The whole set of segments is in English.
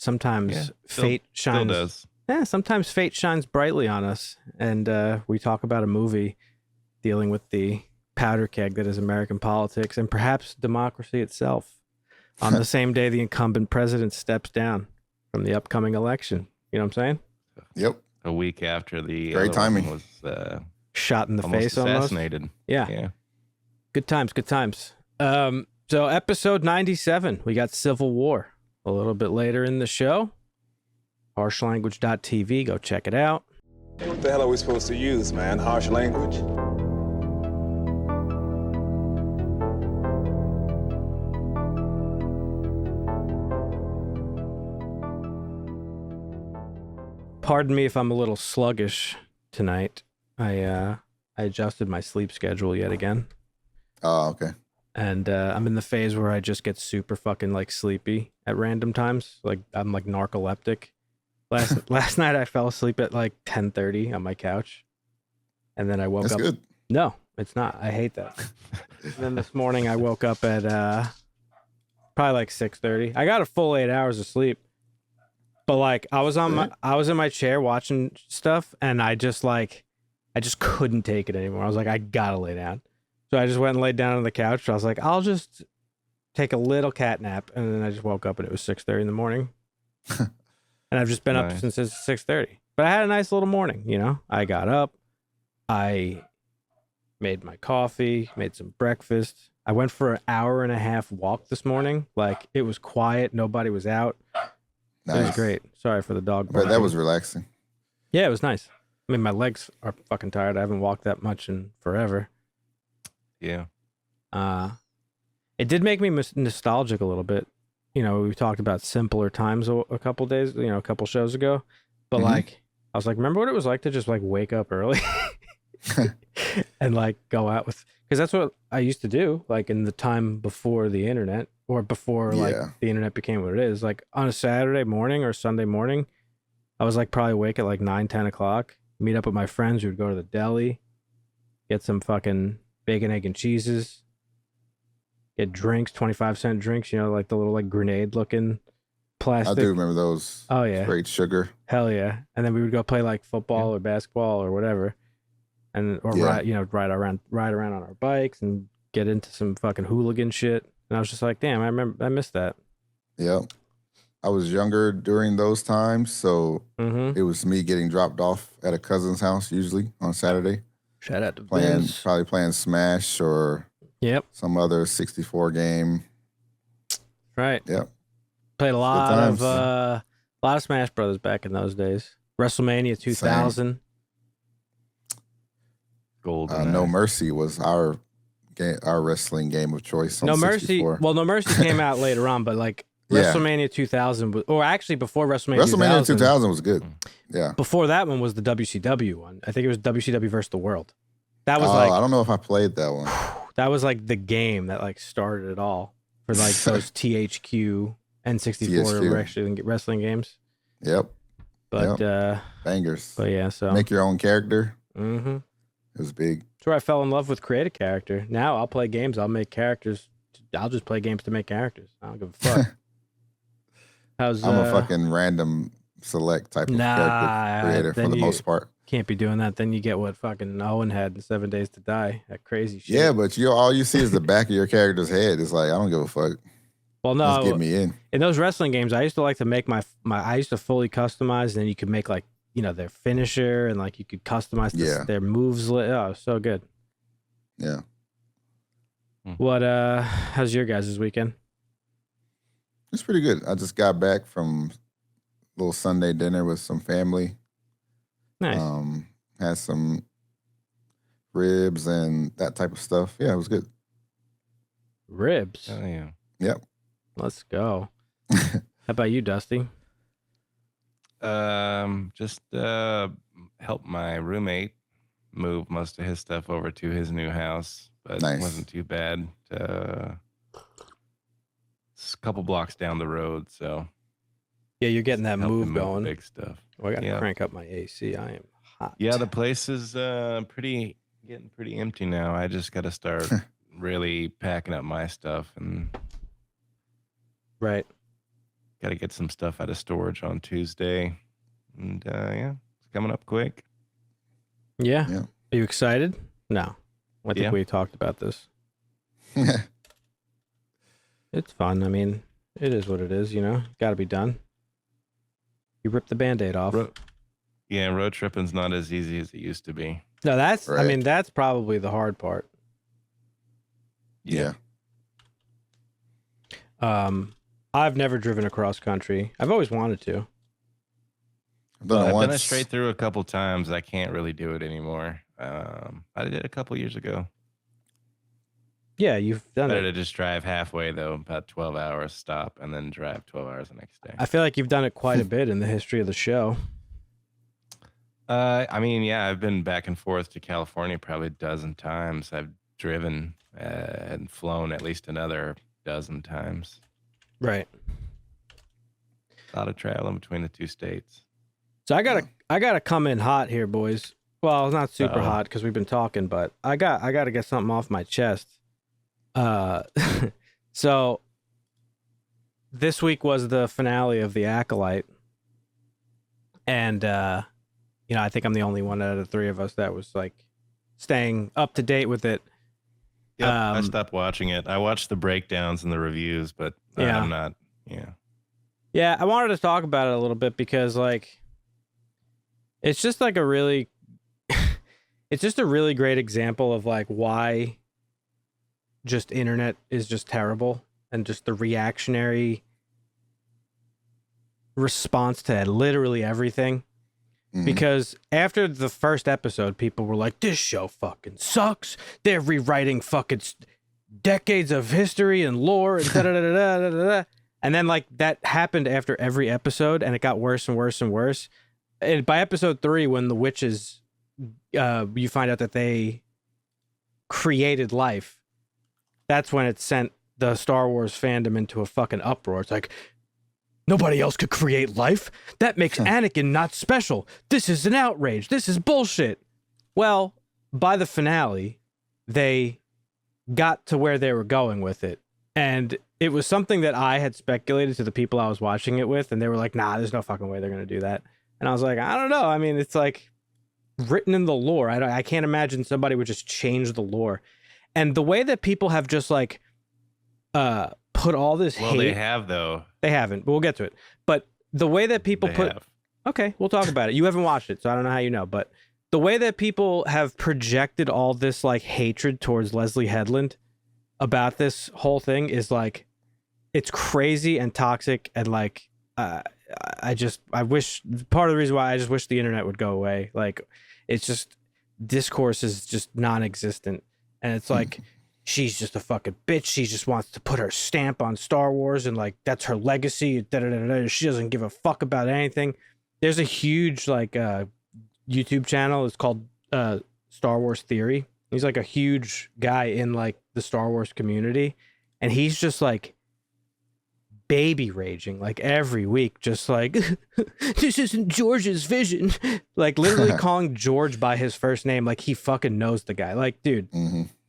sometimes fate still shines. does. Yeah, sometimes fate shines brightly on us, and we talk about a movie dealing with the powder keg that is American politics and perhaps democracy itself on the same day the incumbent president steps down from the upcoming election. You know what I'm saying? Yep. A week after the Great other timing. one was Shot in the almost face assassinated. almost. Yeah. Good times, good times. So episode 97, we got Civil War a little bit later in the show. Harshlanguage.tv, go check it out. What the hell are we supposed to use, man? Harsh language? Pardon me if I'm a little sluggish tonight. I adjusted my sleep schedule yet again. Oh, okay. And I'm in the phase where I just get super fucking like sleepy at random times. Like I'm like narcoleptic. Last night I fell asleep at like 10:30 on my couch. And then I woke That's up. good. No, it's not. I hate that. And then this morning I woke up at probably like 6:30. I got a full 8 hours of sleep. But like I was in my chair watching stuff and I just couldn't take it anymore. I was like, I gotta lay down. So I just went and laid down on the couch. I was like, I'll just take a little cat nap. And then I just woke up and it was 6:30 in the morning. And I've just been up since 6:30. But I had a nice little morning, you know. I got up. I made my coffee, made some breakfast. I went for an hour and a half walk this morning. Like it was quiet. Nobody was out. Nice. It was great. Sorry for the dog. But that was relaxing. Yeah, it was nice. I mean, my legs are fucking tired. I haven't walked that much in forever. Yeah. It did make me nostalgic a little bit. You know, we talked about simpler times a couple days, you know, a couple shows ago. But like, I was like, remember what it was like to just like wake up early and like go out with, because that's what I used to do, like in the time before the internet or before like the internet became what it is. Like on a Saturday morning or Sunday morning, I was like probably awake at like 9-10 o'clock, meet up with my friends. We would go to the deli, get some fucking bacon, egg, and cheeses, get drinks, 25-cent drinks, you know, like the little like grenade looking plastic. I do remember those. Oh yeah. Straight sugar. Hell yeah. And then we would go play like football or basketball or whatever. And ride around on our bikes and get into some fucking hooligan shit. And I was just like, damn, I missed that. Yeah. I was younger during those times, so it was me getting dropped off at a cousin's house usually on Saturday. Shout out to probably playing Smash or some other 64 game. Right. Yep. Played a lot of Smash Brothers back in those days. WrestleMania 2000. Same. No Mercy was our wrestling game of choice. On No Mercy. 64. Well, No Mercy came out later on, but like WrestleMania 2000, or actually before WrestleMania 2000 was good. Yeah. Before that one was the WCW one. I think it was WCW versus the World. That was like, I don't know if I played that one. That was like the game that like started it all for like those THQ N64 wrestling games. Yep. But bangers. But yeah, so make your own character. Mm-hmm. It was big. That's where I fell in love with create a character. Now I'll play games. I'll make characters. I'll just play games to make characters. I don't give a fuck. I'm a fucking random select type of character creator for the most part. Can't be doing that. Then you get what fucking Owen had in 7 Days to Die. That crazy shit. Yeah, but all you see is the back of your character's head. It's like, I don't give a fuck. Well, no. Just get me in. In those wrestling games, I used to like to make I used to fully customize, and then you could make like, you know, their finisher, and like you could customize their moves. Oh, so good. Yeah. What how's your guys' weekend? It's pretty good. I just got back from a little Sunday dinner with some family. Nice. Had some ribs and that type of stuff. Yeah, it was good. Ribs? Oh yeah. Yep. Let's go. How about you, Dusty? Just helped my roommate move most of his stuff over to his new house, but it wasn't too bad. It's a couple blocks down the road, so yeah, you're getting that move going. Big stuff. Well, I gotta crank up my AC. I am hot. Yeah, the place is getting pretty empty now. I just got to start really packing up my stuff and right. got to get some stuff out of storage on Tuesday. And yeah, it's coming up quick. Yeah. Are you excited? No. I think we talked about this. It's fun. I mean, it is what it is, you know? Got to be done. You rip the Band-Aid off. Road tripping's not as easy as it used to be. No, that's, right. I mean, that's probably the hard part. Yeah. I've never driven across country. I've always wanted to. I've done it straight through a couple times. I can't really do it anymore. I did it a couple years ago. Yeah, you've done Better it. to just drive halfway, though, about 12 hours, stop, and then drive 12 hours the next day. I feel like you've done it quite a bit in the history of the show. I mean, yeah, I've been back and forth to California probably a dozen times. I've driven and flown at least another dozen times. Right. A lot of traveling between the two states. So I gotta come in hot here, boys. Well, it's not super hot because we've been talking, but I gotta get something off my chest. So this week was the finale of The Acolyte, and you know, I think I'm the only one out of the three of us that was like staying up to date with it. Yep, I stopped watching it. I watched the breakdowns and the reviews, but I'm not. Yeah, I wanted to talk about it a little bit because like it's just like it's just a really great example of like why just internet is just terrible and just the reactionary response to literally everything. Because after the first episode, people were like, this show fucking sucks. They're rewriting fucking decades of history and lore and da-da-da-da-da-da-da. And then like that happened after every episode and it got worse and worse and worse. And by episode 3, when the witches, you find out that they created life, that's when it sent the Star Wars fandom into a fucking uproar. It's like, nobody else could create life. That makes Anakin not special. This is an outrage. This is bullshit. Well, by the finale, they got to where they were going with it. And it was something that I had speculated to the people I was watching it with. And they were like, nah, there's no fucking way they're going to do that. And I was like, I don't know. I mean, it's like written in the lore. I can't imagine somebody would just change the lore. And the way that people have just like put all this hate. Well, they have, though. They haven't, but we'll get to it. But the way that people okay, we'll talk about it. You haven't watched it, so I don't know how you know. But the way that people have projected all this like hatred towards Leslie Headland about this whole thing is like, it's crazy and toxic. And like, I wish, part of the reason why I just wish the internet would go away. Like, it's just, discourse is just non-existent. And it's like, she's just a fucking bitch. She just wants to put her stamp on Star Wars and like that's her legacy. She doesn't give a fuck about anything. There's a huge like YouTube channel. It's called Star Wars Theory. He's like a huge guy in like the Star Wars community, and he's just like baby raging like every week, just like this isn't George's vision. Like literally calling George by his first name, like he fucking knows the guy. Like, dude.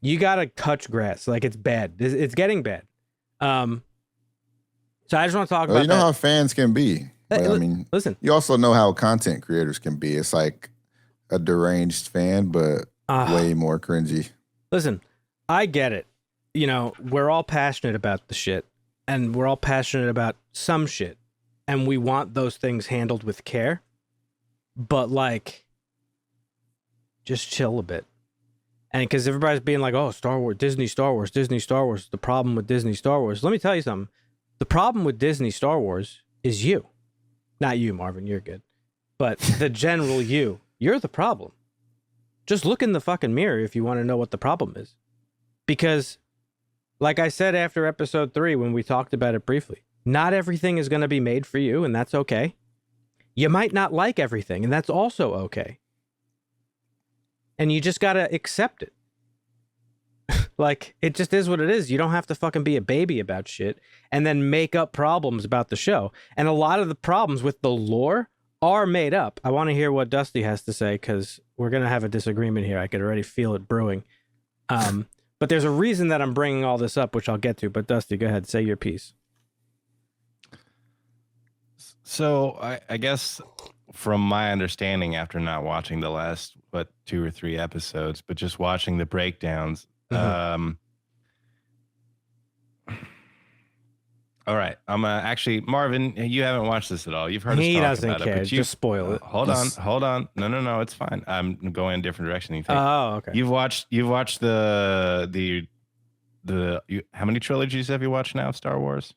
You gotta touch grass. Like it's bad. It's getting bad. So I just want to talk about. You know how fans can be. But, I mean, listen. You also know how content creators can be. It's like a deranged fan, but way more cringy. Listen, I get it. You know, we're all passionate about the shit, and we're all passionate about some shit, and we want those things handled with care. But like, just chill a bit. And because everybody's being like, oh, Star Wars, Disney Star Wars, Disney Star Wars, the problem with Disney Star Wars. Let me tell you something. The problem with Disney Star Wars is you. Not you, Marvin, you're good. But the general you. You're the problem. Just look in the fucking mirror if you want to know what the problem is. Because, like I said after episode 3, when we talked about it briefly, not everything is going to be made for you, and that's okay. You might not like everything, and that's also okay. And you just got to accept it. Like, it just is what it is. You don't have to fucking be a baby about shit and then make up problems about the show. And a lot of the problems with the lore are made up. I want to hear what Dusty has to say because we're going to have a disagreement here. I could already feel it brewing. But there's a reason that I'm bringing all this up, which I'll get to. But Dusty, go ahead. Say your piece. So I guess from my understanding, after not watching the last 2 or 3 episodes, but just watching the breakdowns, all right, I'm actually Marvin. You haven't watched this at all. You've heard us talk doesn't about care. it, but Just spoil it. Hold on. No, it's fine. I'm going in a different direction than you think. Oh, okay. You've watched how many trilogies have you watched now? Star Wars.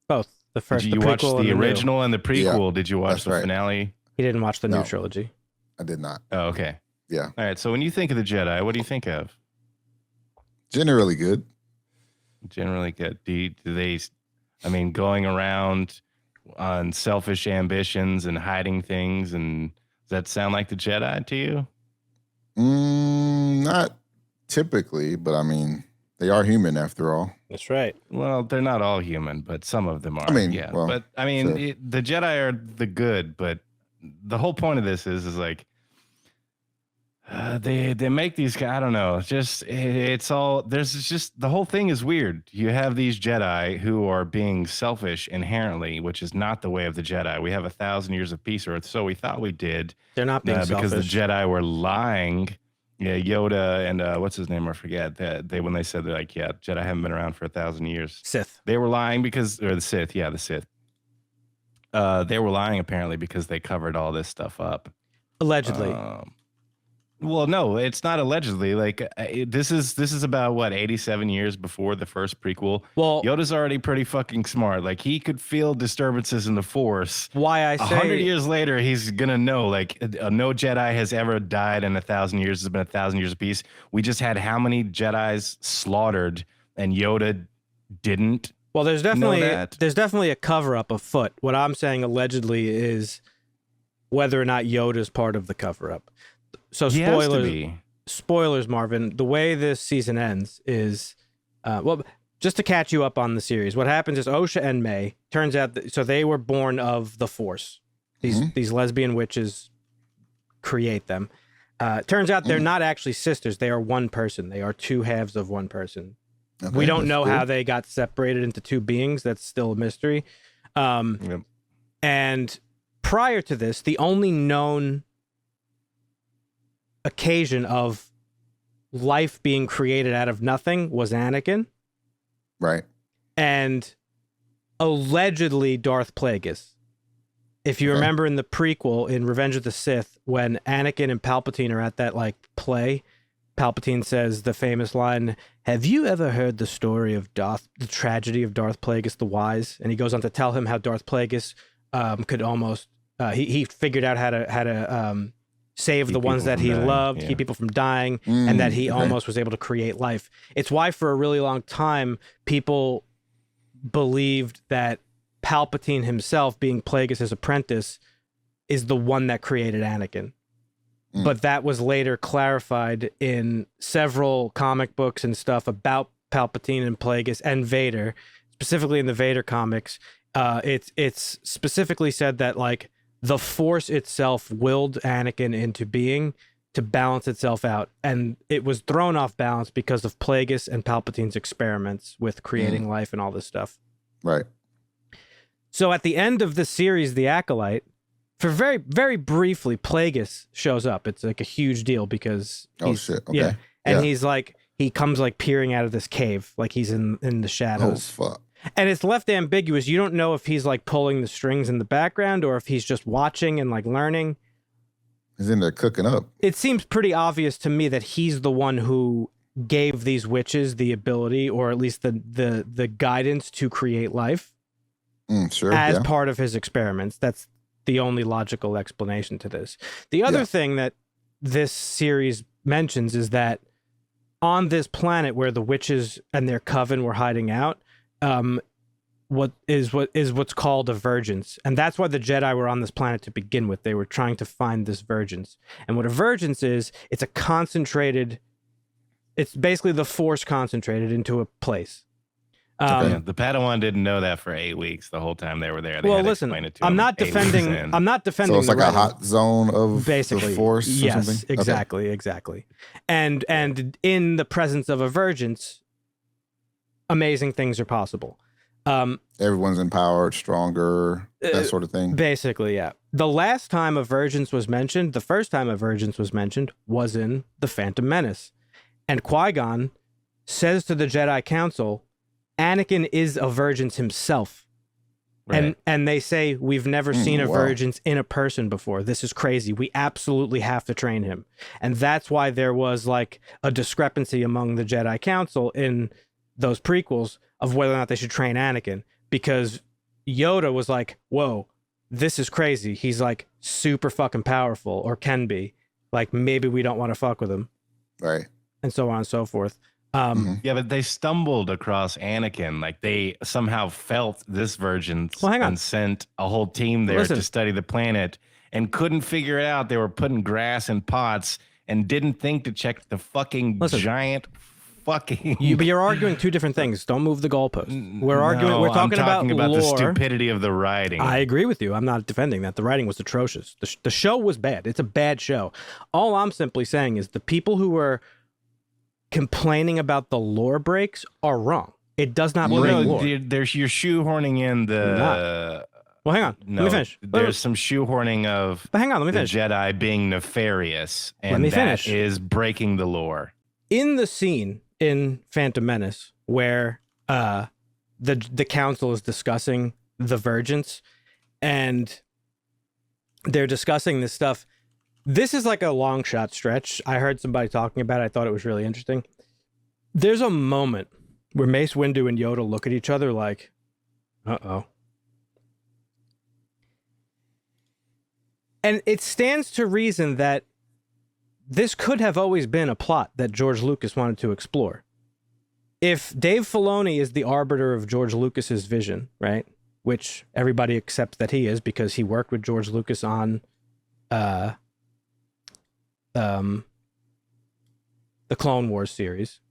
Both. The first. Did you watch the original and the prequel? Yeah, did you watch the right. finale? He didn't watch the new No. trilogy. I did not. Oh, okay. Yeah. All right. So when you think of the Jedi, what do you think of? Generally good. Generally good. Do they? I mean, going around on selfish ambitions and hiding things, and does that sound like the Jedi to you? Not typically, but I mean, they are human after all. That's right. Well, they're not all human, but some of them are. I mean, yeah. well, but I mean, sure. the Jedi are the good, but the whole point of this is like they make these guys. I don't know. It's all there's just the whole thing is weird. You have these Jedi who are being selfish inherently, which is not the way of the Jedi. We have 1,000 years of peace, or so we thought we did. They're not being selfish. Because the Jedi were lying. Yeah, Yoda and what's his name? I forget. When they said they're like, yeah, Jedi haven't been around for 1,000 years. Sith. They were lying or the Sith. Yeah, the Sith. They were lying apparently because they covered all this stuff up. Allegedly. Well, no, it's not allegedly. Like this is about what 87 years before the first prequel. Well, Yoda's already pretty fucking smart. Like he could feel disturbances in the Force. Why I say 100 years later, he's gonna know. Like no Jedi has ever died in 1,000 years. It's been 1,000 years of peace. We just had how many Jedi's slaughtered, and Yoda didn't. Well, there's definitely a cover up afoot. What I'm saying allegedly is whether or not Yoda's part of the cover up. So spoilers, Marvin. The way this season ends is, well, just to catch you up on the series, what happens is Osha and May, turns out, so they were born of the Force. These lesbian witches create them. Turns out they're not actually sisters. They are one person. They are two halves of one person. Okay, we don't know how they got separated into two beings. That's still a mystery. And prior to this, the only known occasion of life being created out of nothing was Anakin. Right. And allegedly Darth Plagueis. If you remember in the prequel in Revenge of the Sith, when Anakin and Palpatine are at that like play, Palpatine says the famous line, "Have you ever heard the story of the tragedy of Darth Plagueis the Wise?" And he goes on to tell him how Darth Plagueis could almost he figured out how to save the ones that he loved, keep people from dying, and that he almost was able to create life. It's why for a really long time people believed that Palpatine himself, being Plagueis' apprentice, is the one that created Anakin. But that was later clarified in several comic books and stuff about Palpatine and Plagueis and Vader, specifically in the Vader comics. It's specifically said that like the Force itself willed Anakin into being to balance itself out, and it was thrown off balance because of Plagueis and Palpatine's experiments with creating life and all this stuff. Right. So at the end of the series, The Acolyte, for very, very briefly, Plagueis shows up. It's like a huge deal because he's like, he comes like peering out of this cave, like he's in the shadows. Oh fuck. And it's left ambiguous. You don't know if he's like pulling the strings in the background or if he's just watching and like learning. He's in there cooking up. It seems pretty obvious to me that he's the one who gave these witches the ability, or at least the guidance to create life. As part of his experiments. That's the only logical explanation to this. The other thing that this series mentions is that on this planet where the witches and their coven were hiding out, what's called a vergence. And that's why the Jedi were on this planet to begin with. They were trying to find this vergence. And what a vergence is, it's basically the Force concentrated into a place. The Padawan didn't know that for 8 weeks. The whole time they were there. Well, listen, I'm not defending. So it's like a hot zone of basically the Force. Yes, or something? exactly. And in the presence of a vergence, amazing things are possible. Everyone's empowered, stronger, that sort of thing. Basically, yeah. The last time a Virgins was mentioned, the first time a Virgins was mentioned, was in The Phantom Menace. And Qui-Gon says to the Jedi Council, Anakin is a Virgins himself. Right. And they say, we've never seen a Virgins in a person before. This is crazy. We absolutely have to train him. And that's why there was like a discrepancy among the Jedi Council in those prequels of whether or not they should train Anakin, because Yoda was like, whoa, this is crazy. He's like super fucking powerful, or can be. Like, maybe we don't want to fuck with him. Right. And so on and so forth. Yeah, but they stumbled across Anakin. Like, they somehow felt this Virgins and sent a whole team there to study the planet and couldn't figure it out. They were putting grass in pots and didn't think to check the fucking giant fucking. But you're arguing two different things. Don't move the goalpost. We're arguing. We're talking about lore. The stupidity of the writing. I agree with you. I'm not defending that. The writing was atrocious. The show was bad. It's a bad show. All I'm simply saying is the people who were complaining about the lore breaks are wrong. It does not break lore. There's you're shoehorning in the. Well, hang on. No, let me finish. There's some shoehorning of. But hang on. Let me finish. The Jedi being nefarious, and let me that finish. Is breaking the lore. In the scene in Phantom Menace where the council is discussing the Virgins and they're discussing this stuff, this is like a long shot stretch. I heard somebody talking about it. I thought it was really interesting. There's a moment where Mace Windu and Yoda look at each other like, uh-oh. And it stands to reason that this could have always been a plot that George Lucas wanted to explore. If Dave Filoni is the arbiter of George Lucas's vision, right, which everybody accepts that he is because he worked with George Lucas on the Clone Wars series,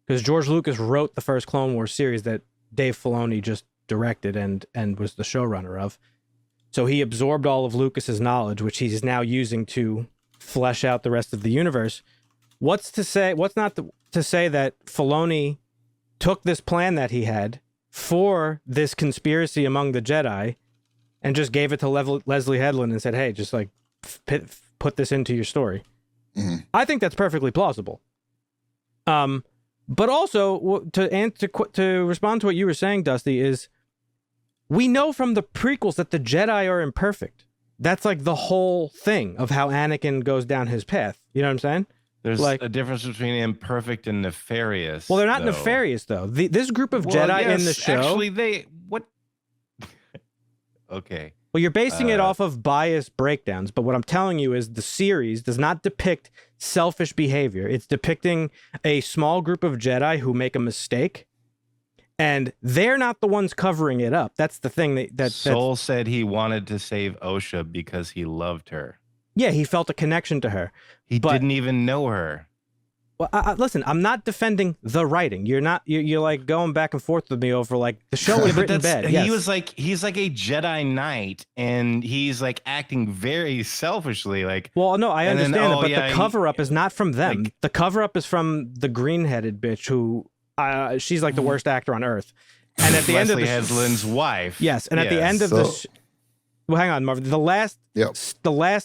because George Lucas wrote the first Clone Wars series that Dave Filoni just directed and was the showrunner of. So he absorbed all of Lucas's knowledge, which he's now using to flesh out the rest of the universe. What's not to say that Filoni took this plan that he had for this conspiracy among the Jedi and just gave it to Leslie Headland and said, hey, just like put this into your story. Mm-hmm. I think that's perfectly plausible. But also to respond to what you were saying, Dusty, is we know from the prequels that the Jedi are imperfect. That's like the whole thing of how Anakin goes down his path. You know what I'm saying? There's like a difference between imperfect and nefarious. Well, they're not nefarious, though. This group of Jedi in the show... Actually, what? Okay. Well, you're basing it off of biased breakdowns, but what I'm telling you is the series does not depict selfish behavior. It's depicting a small group of Jedi who make a mistake, and they're not the ones covering it up. That's the thing that Soul said he wanted to save Osha because he loved her. Yeah, he felt a connection to her. He didn't even know her. Well, listen, I'm not defending the writing. You're like going back and forth with me over like the show was written bad. Yes. He's like a Jedi Knight, and he's like acting very selfishly. Like, well, no, I understand that, but the cover up is not from them. Like, the cover up is from the green-headed bitch who she's like the worst actor on earth. And at the end of Leslie Headland's wife. Yes, and at the end of this. Well, hang on, Marvin. The last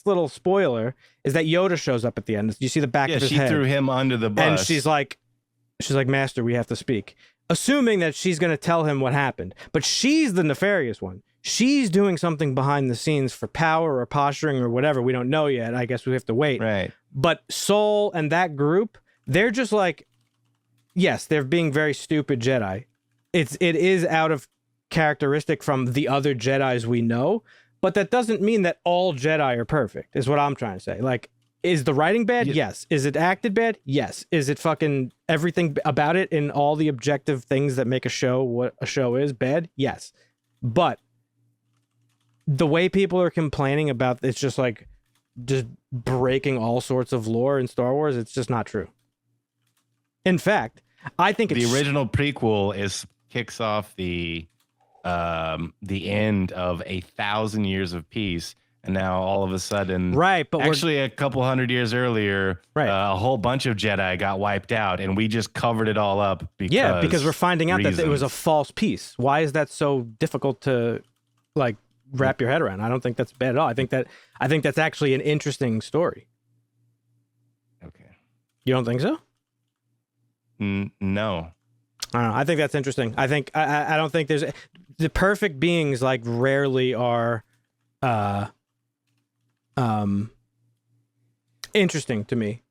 little spoiler is that Yoda shows up at the end. You see the back of his head. She threw him under the bus. And she's like, Master, we have to speak. Assuming that she's going to tell him what happened. But she's the nefarious one. She's doing something behind the scenes for power or posturing or whatever. We don't know yet. I guess we have to wait. Right. But Soul and that group, they're just like, yes, they're being very stupid Jedi. It is out of characteristic from the other Jedis we know. But that doesn't mean that all Jedi are perfect, is what I'm trying to say. Like, is the writing bad? Yes. Is it acted bad? Yes. Is it fucking everything about it in all the objective things that make a show what a show is bad? Yes. But the way people are complaining about it's just like just breaking all sorts of lore in Star Wars, it's just not true. In fact, I think the original prequel kicks off the end of 1,000 years of peace And now all of a sudden, right? But actually, a couple hundred years earlier, right. A whole bunch of Jedi got wiped out, and we just covered it all up. Because we're finding out that it was a false piece. Why is that so difficult to like wrap your head around? I don't think that's bad at all. I think that's actually an interesting story. Okay. You don't think so? No. I don't know. I think that's interesting. I think I don't think there's the perfect beings like rarely are interesting to me.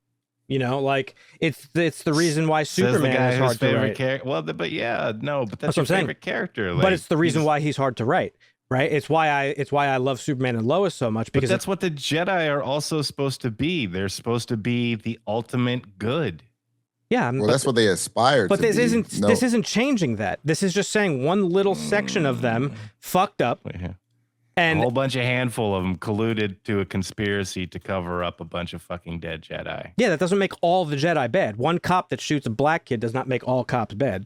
You know, like it's the reason why Superman is hard to write. But that's your favorite character. But it's the reason why he's hard to write, right? It's why I love Superman and Lois so much, because that's what the Jedi are also supposed to be. They're supposed to be the ultimate good. Yeah, well, that's what they aspire to. But this isn't changing that. This is just saying one little section of them fucked up. And a whole handful of them colluded to a conspiracy to cover up a bunch of fucking dead Jedi. Yeah, that doesn't make all the Jedi bad. One cop that shoots a black kid does not make all cops bad,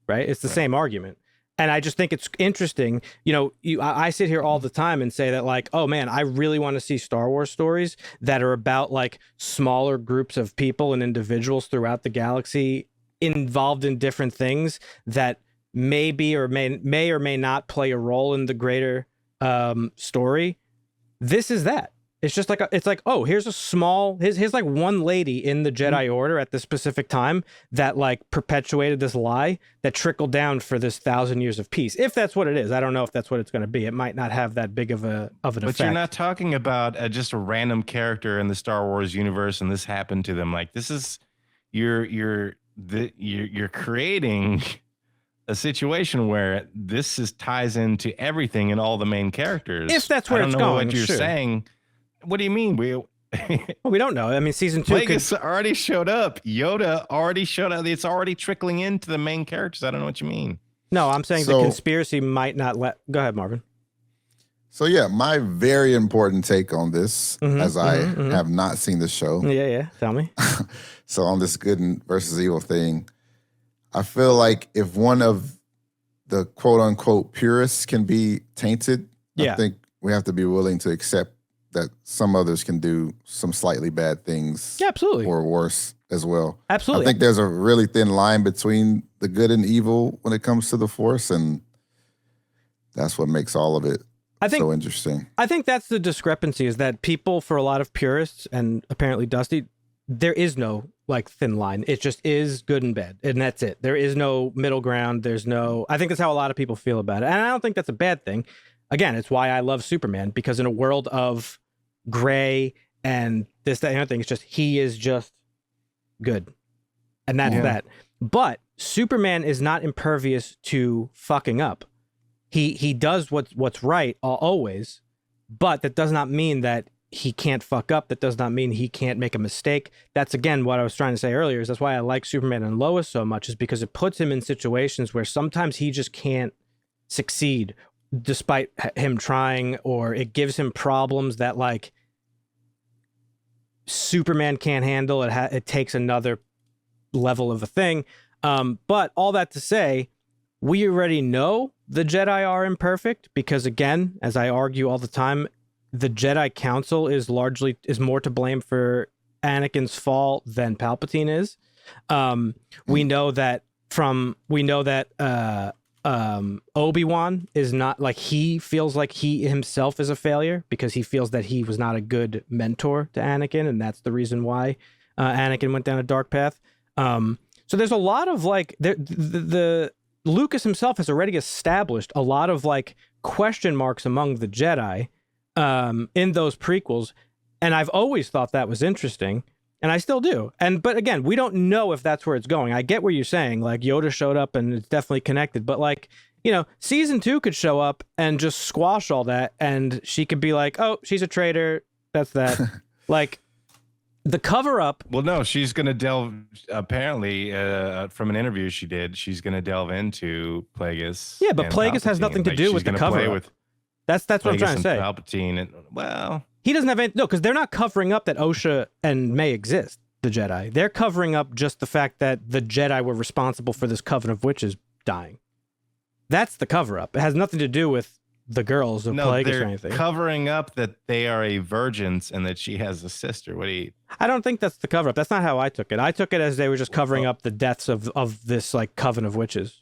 right? It's the same argument. And I just think it's interesting. You know, I sit here all the time and say that, like, oh man, I really want to see Star Wars stories that are about like smaller groups of people and individuals throughout the galaxy involved in different things that may or may not play a role in the greater story. This is that. It's just like here's like one lady in the Jedi Order at this specific time that like perpetuated this lie that trickled down for this 1,000 years of peace. If that's what it is, I don't know if that's what it's going to be. It might not have that big of an effect. But you're not talking about just a random character in the Star Wars universe and this happened to them. Like this is you're creating a situation where this ties into everything and all the main characters. If that's where it's going, I don't know what you're saying. What do you mean? Well, we don't know. I mean, season 2 already showed up. Yoda already showed up. It's already trickling into the main characters. I don't know what you mean. No, I'm saying the conspiracy might not let. Go ahead, Marvin. So yeah, my very important take on this, as I have not seen the show. Yeah. Tell me. So on this good versus evil thing, I feel like if one of the quote unquote purists can be tainted, I think we have to be willing to accept that some others can do some slightly bad things, absolutely, or worse as well. Absolutely. I think there's a really thin line between the good and evil when it comes to the Force, and that's what makes all of it so interesting. I think that's the discrepancy, is that people, for a lot of purists, and apparently Dusty, there is no like thin line. It just is good and bad, and that's it. There is no middle ground. I think that's how a lot of people feel about it, and I don't think that's a bad thing. Again, it's why I love Superman, because in a world of gray and this, that, and other thing, it's just, he is just good. And that's that. But Superman is not impervious to fucking up. He does what's right always, but that does not mean that he can't fuck up. That does not mean he can't make a mistake. That's, again, what I was trying to say earlier, is that's why I like Superman and Lois so much, is because it puts him in situations where sometimes he just can't succeed despite him trying, or it gives him problems that like Superman can't handle. It takes another level of a thing. But all that to say, we already know the Jedi are imperfect, because, again, as I argue all the time, the Jedi Council is more to blame for Anakin's fall than Palpatine is. We know that Obi-Wan is not, like, he feels like he himself is a failure because he feels that he was not a good mentor to Anakin, and that's the reason why Anakin went down a dark path. So there's a lot of like the Lucas himself has already established a lot of like question marks among the Jedi in those prequels, and I've always thought that was interesting. And I still do. But again, we don't know if that's where it's going. I get what you're saying. Like, Yoda showed up and it's definitely connected. But like, you know, season 2 could show up and just squash all that. And she could be like, oh, she's a traitor. That's that. Like, the cover up. Well, no, she's going to delve, apparently, from an interview she did, she's going to delve into Plagueis. Yeah, but Plagueis has nothing to do with the cover up. That's what I'm trying to say. Palpatine and, well, he doesn't have any, no, because they're not covering up that Osha and May exist, the Jedi. They're covering up just the fact that the Jedi were responsible for this coven of witches dying. That's the cover up. It has nothing to do with the girls of Plagueis or anything. Covering up that they are a virgins and that she has a sister. What do you? I don't think that's the cover up. That's not how I took it. I took it as they were just covering up the deaths of this like coven of witches.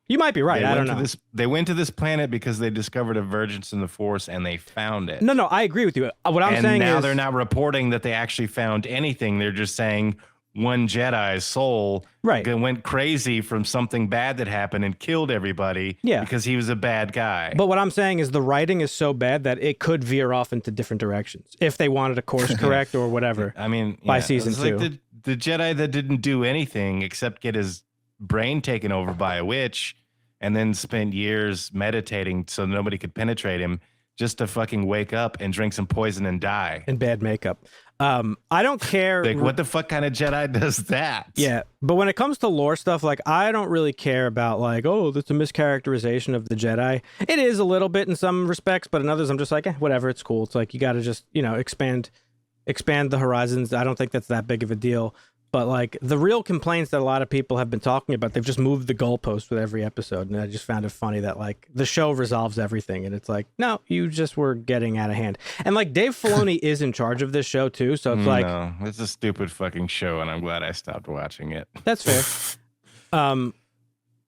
You might be right. I don't know. They went to this planet because they discovered a virgins in the Force and they found it. No, I agree with you. What I'm saying is, now they're not reporting that they actually found anything. They're just saying one Jedi's soul went crazy from something bad that happened and killed everybody because he was a bad guy. But what I'm saying is the writing is so bad that it could veer off into different directions if they wanted to course correct or whatever. I mean, by season 2. Like the Jedi that didn't do anything except get his brain taken over by a witch and then spent years meditating so nobody could penetrate him just to fucking wake up and drink some poison and die. And bad makeup. I don't care. Like, what the fuck kind of Jedi does that? Yeah, but when it comes to lore stuff, like, I don't really care about, like, oh, that's a mischaracterization of the Jedi. It is a little bit in some respects, but in others, I'm just like, whatever, it's cool. It's like, you got to just, expand the horizons. I don't think that's that big of a deal. But, like, the real complaints that a lot of people have been talking about, they've just moved the goalpost with every episode. And I just found it funny that, like, the show resolves everything. And it's like, no, you just were getting out of hand. And, like, Dave Filoni is in charge of this show, too. So it's like... No, it's a stupid fucking show, and I'm glad I stopped watching it. That's fair.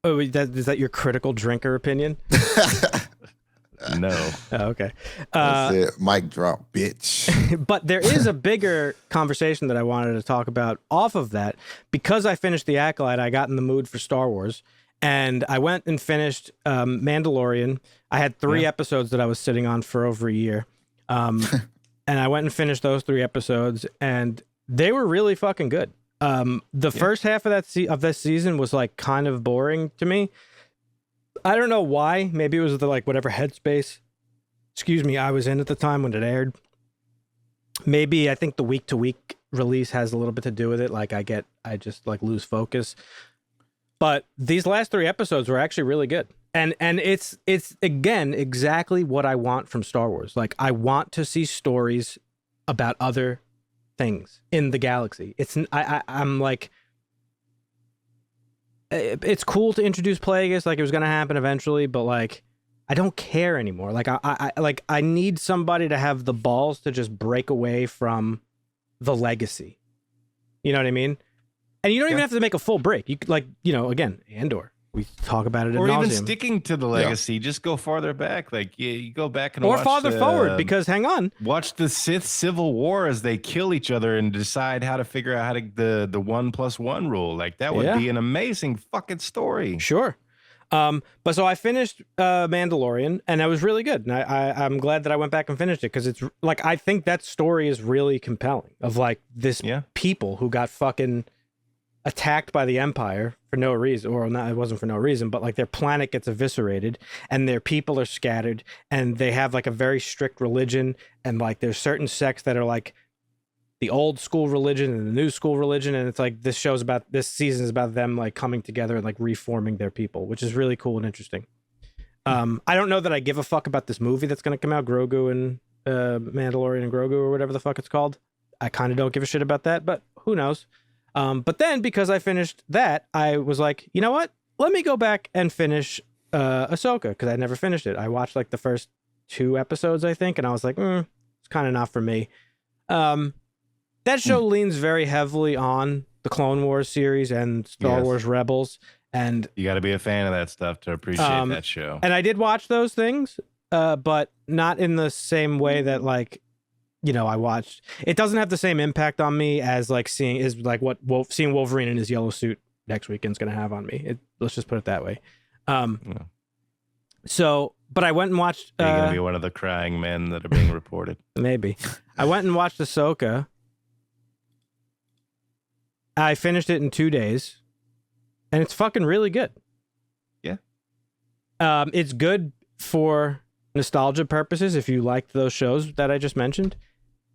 Is that your critical drinker opinion? No. Oh, okay. That's it. Mic drop, bitch. But there is a bigger conversation that I wanted to talk about off of that. Because I finished The Acolyte, I got in the mood for Star Wars. And I went and finished Mandalorian. I had 3 episodes that I was sitting on for over a year. And I went and finished those 3 episodes. And they were really fucking good. The first half of this season was like kind of boring to me. I don't know why. Maybe it was the like whatever headspace, I was in at the time when it aired. Maybe I think the week to week release has a little bit to do with it. Like I just like lose focus. But these last 3 episodes were actually really good. And it's again exactly what I want from Star Wars. Like, I want to see stories about other things in the galaxy. I'm like, it's cool to introduce Plagueis, like it was going to happen eventually, but like, I don't care anymore. Like, I need somebody to have the balls to just break away from the legacy. You know what I mean? And you don't even have to make a full break. You could, like, again, Andor. We talk about it ad nauseam. Or even sticking to the legacy, just go farther back. Like, you go back and watch farther forward, because hang on. Watch the Sith Civil War as they kill each other and decide how to figure out how to the 1+1 rule. Like, that would be an amazing fucking story. Sure. But so I finished Mandalorian, and that was really good. And I'm glad that I went back and finished it, because it's like, I think that story is really compelling of like this people who got fucking attacked by the Empire for no reason, or not, it wasn't for no reason, but like their planet gets eviscerated and their people are scattered, and they have like a very strict religion, and like there's certain sects that are like the old school religion and the new school religion, and it's like this season is about them like coming together and like reforming their people, which is really cool and interesting. I don't know that I give a fuck about this movie that's going to come out, Grogu and Mandalorian and Grogu, or whatever the fuck it's called. I kind of don't give a shit about that, but who knows? But then, because I finished that, I was like, you know what? Let me go back and finish Ahsoka, because I never finished it. I watched like the first 2 episodes, I think, and I was like, it's kind of not for me. That show leans very heavily on the Clone Wars series and Star Wars Rebels, and you got to be a fan of that stuff to appreciate that show. And I did watch those things, but not in the same way that like, I watched. It doesn't have the same impact on me as like seeing Wolverine in his yellow suit next weekend's going to have on me. Let's just put it that way. So, but I went and watched. You're going to be one of the crying men that are being reported. Maybe. I went and watched Ahsoka. I finished it in 2 days, and it's fucking really good. Yeah. It's good for nostalgia purposes if you liked those shows that I just mentioned.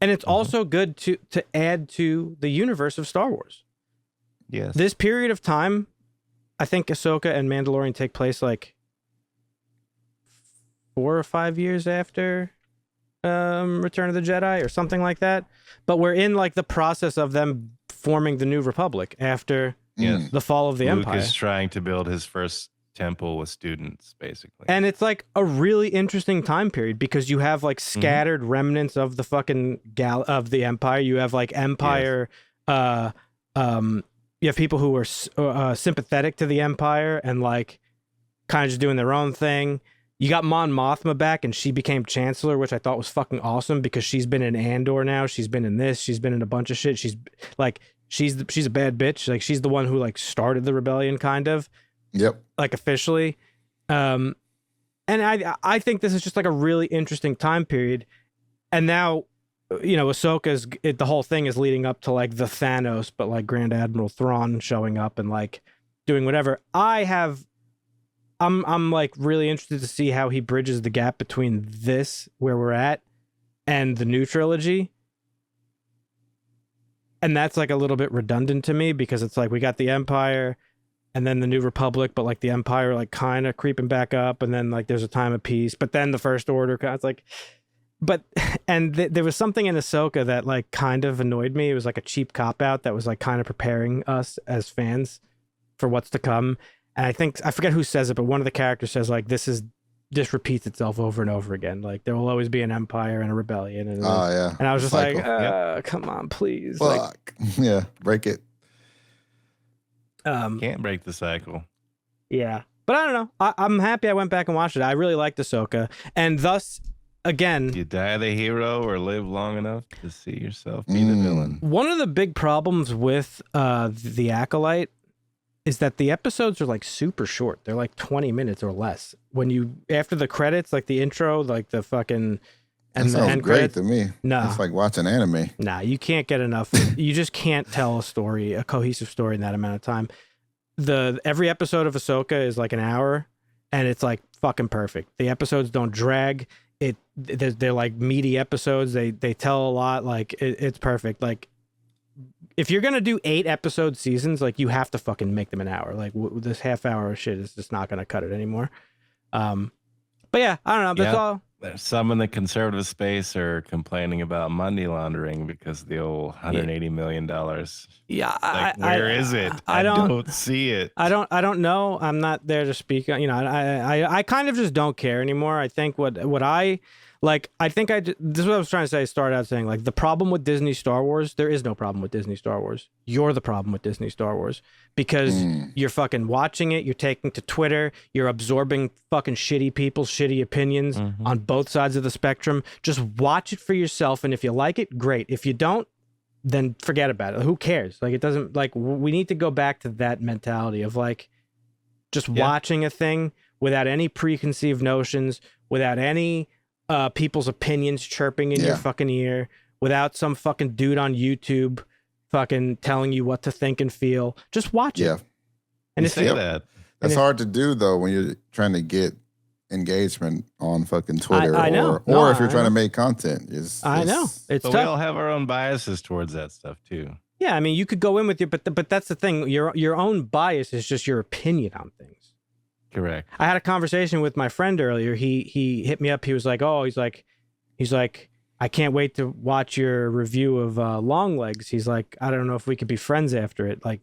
And it's also good to add to the universe of Star Wars. Yes. This period of time, I think Ahsoka and Mandalorian take place like 4 or 5 years after Return of the Jedi or something like that. But we're in like the process of them forming the New Republic after the fall of the Empire. Luke is trying to build his first temple with students, basically. And it's like a really interesting time period because you have like scattered remnants of the fucking of the empire. You have like empire, you have people who are sympathetic to the empire and like kind of just doing their own thing. You got Mon Mothma back and she became chancellor, which I thought was fucking awesome because she's been in Andor now. She's been in this. She's been in a bunch of shit. She's a bad bitch. Like she's the one who like started the rebellion kind of. Yep. Like officially. And I think this is just like a really interesting time period. And now, you know, the whole thing is leading up to like the Thanos, but like Grand Admiral Thrawn showing up and like doing whatever. I'm like really interested to see how he bridges the gap between this, where we're at, and the new trilogy. And that's like a little bit redundant to me because it's like we got the Empire and then the New Republic, but like the Empire like kind of creeping back up, and then like there's a time of peace, but then the First Order. It's like, there was something in Ahsoka that like kind of annoyed me. It was like a cheap cop out that was like kind of preparing us as fans for what's to come. And I forget who says it, but one of the characters says like this repeats itself over and over again. Like there will always be an empire and a rebellion. And and I was just cycle. Like, come on, please. Fuck. Like, yeah, break it. Can't break the cycle. Yeah, but I don't know. I'm happy I went back and watched it. I really liked Ahsoka, and thus, again, you die the hero or live long enough to see yourself be the villain. One of the big problems with the Acolyte is that the episodes are like super short. They're like 20 minutes or less. When you after the credits, like the intro, like the fucking and the end great credits, to me. No, it's like watching anime. Nah, you can't get enough. You just can't tell a cohesive story in that amount of time. Every episode of Ahsoka is like an hour, and it's like fucking perfect. The episodes don't drag. They're like meaty episodes. They tell a lot. Like it's perfect. Like if you're gonna do 8 episode seasons, like you have to fucking make them an hour. Like this half hour of shit is just not gonna cut it anymore. But yeah, I don't know. That's all. Some in the conservative space are complaining about money laundering because of the old $180 million. Yeah, like, where is it? I don't see it. I don't know. I'm not there to speak. You know, I kind of just don't care anymore. I think what I like. I think this is what I was trying to say. Start out saying like the problem with Disney Star Wars. There is no problem with Disney Star Wars. You're the problem with Disney Star Wars because you're fucking watching it. You're taking to Twitter. You're absorbing fucking shitty people's shitty opinions on both sides of the spectrum. Just watch it for yourself, and if you like it, great. If you don't, then forget about it. Who cares? Like it doesn't. Like we need to go back to that mentality of like just watching a thing without any preconceived notions, without any people's opinions chirping in your fucking ear, without some fucking dude on YouTube fucking telling you what to think and feel. Just watch it. And it's that. That's hard to do though when you're trying to get engagement on fucking Twitter I know. or if you're trying to make content. I know. It's but tough. we all have our own biases towards that stuff too. Yeah, I mean, you could go in with your, but that's the thing. Your own bias is just your opinion on things. Correct. I had a conversation with my friend earlier. He hit me up. He was like, he's like, I can't wait to watch your review of Longlegs. He's like, I don't know if we could be friends after it. Like,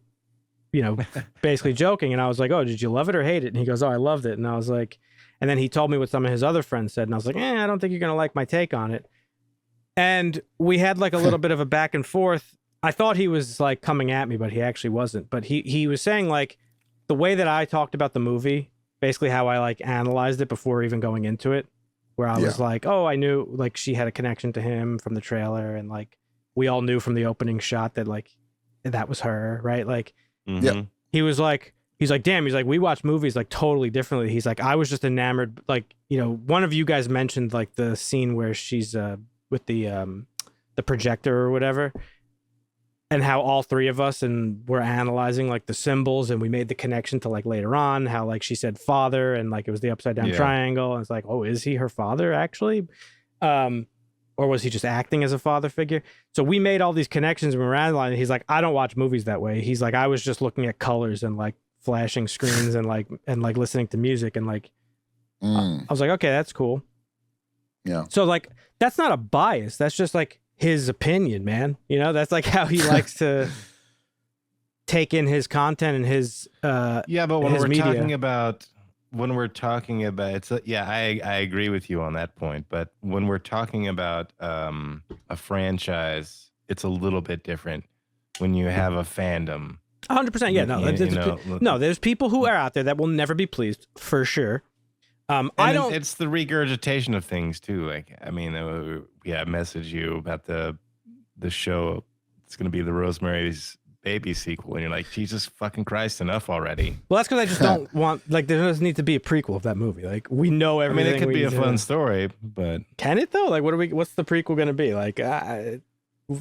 you know, basically joking. And I was like, oh, did you love it or hate it? And he goes, oh, I loved it. And I was like, and then he told me what some of his other friends said. And I was like, I don't think you're going to like my take on it. And we had like a little bit of a back and forth. I thought he was like coming at me, but he actually wasn't. But he was saying like the way that I talked about the movie, basically how I like analyzed it before even going into it, where I was like, oh, I knew like she had a connection to him from the trailer. And like, we all knew from the opening shot that like, that was her. Right. Like, he was like, damn, he's like, we watch movies like totally differently. He's like, I was just enamored. Like, you know, one of you guys mentioned like the scene where she's with the projector or whatever, and how all three of us and we're analyzing like the symbols, and we made the connection to like later on how like she said father and like it was the upside down triangle, and it's like, oh, is he her father actually? Or was he just acting as a father figure? So we made all these connections and we're analyzing. He's like, I don't watch movies that way. He's like, I was just looking at colors and like flashing screens and like listening to music and like I was like, okay, that's cool. Yeah. So like that's not a bias. That's just like his opinion, man. You know, that's like how he likes to take in his content and his but when we're media. talking about when we're talking about I agree with you on that point. But when we're talking about a franchise, it's a little bit different when you have a fandom. 100%. Yeah, no, there's people who are out there that will never be pleased for sure. It's the regurgitation of things too. Like, I mean, I messaged you about the show. It's going to be the Rosemary's Baby sequel, and you're like, Jesus fucking Christ, enough already. Well, that's because I just don't want, like, there doesn't need to be a prequel of that movie. Like, we know everything. I mean, it could be a fun story, but can it though? Like, what's the prequel going to be? Like,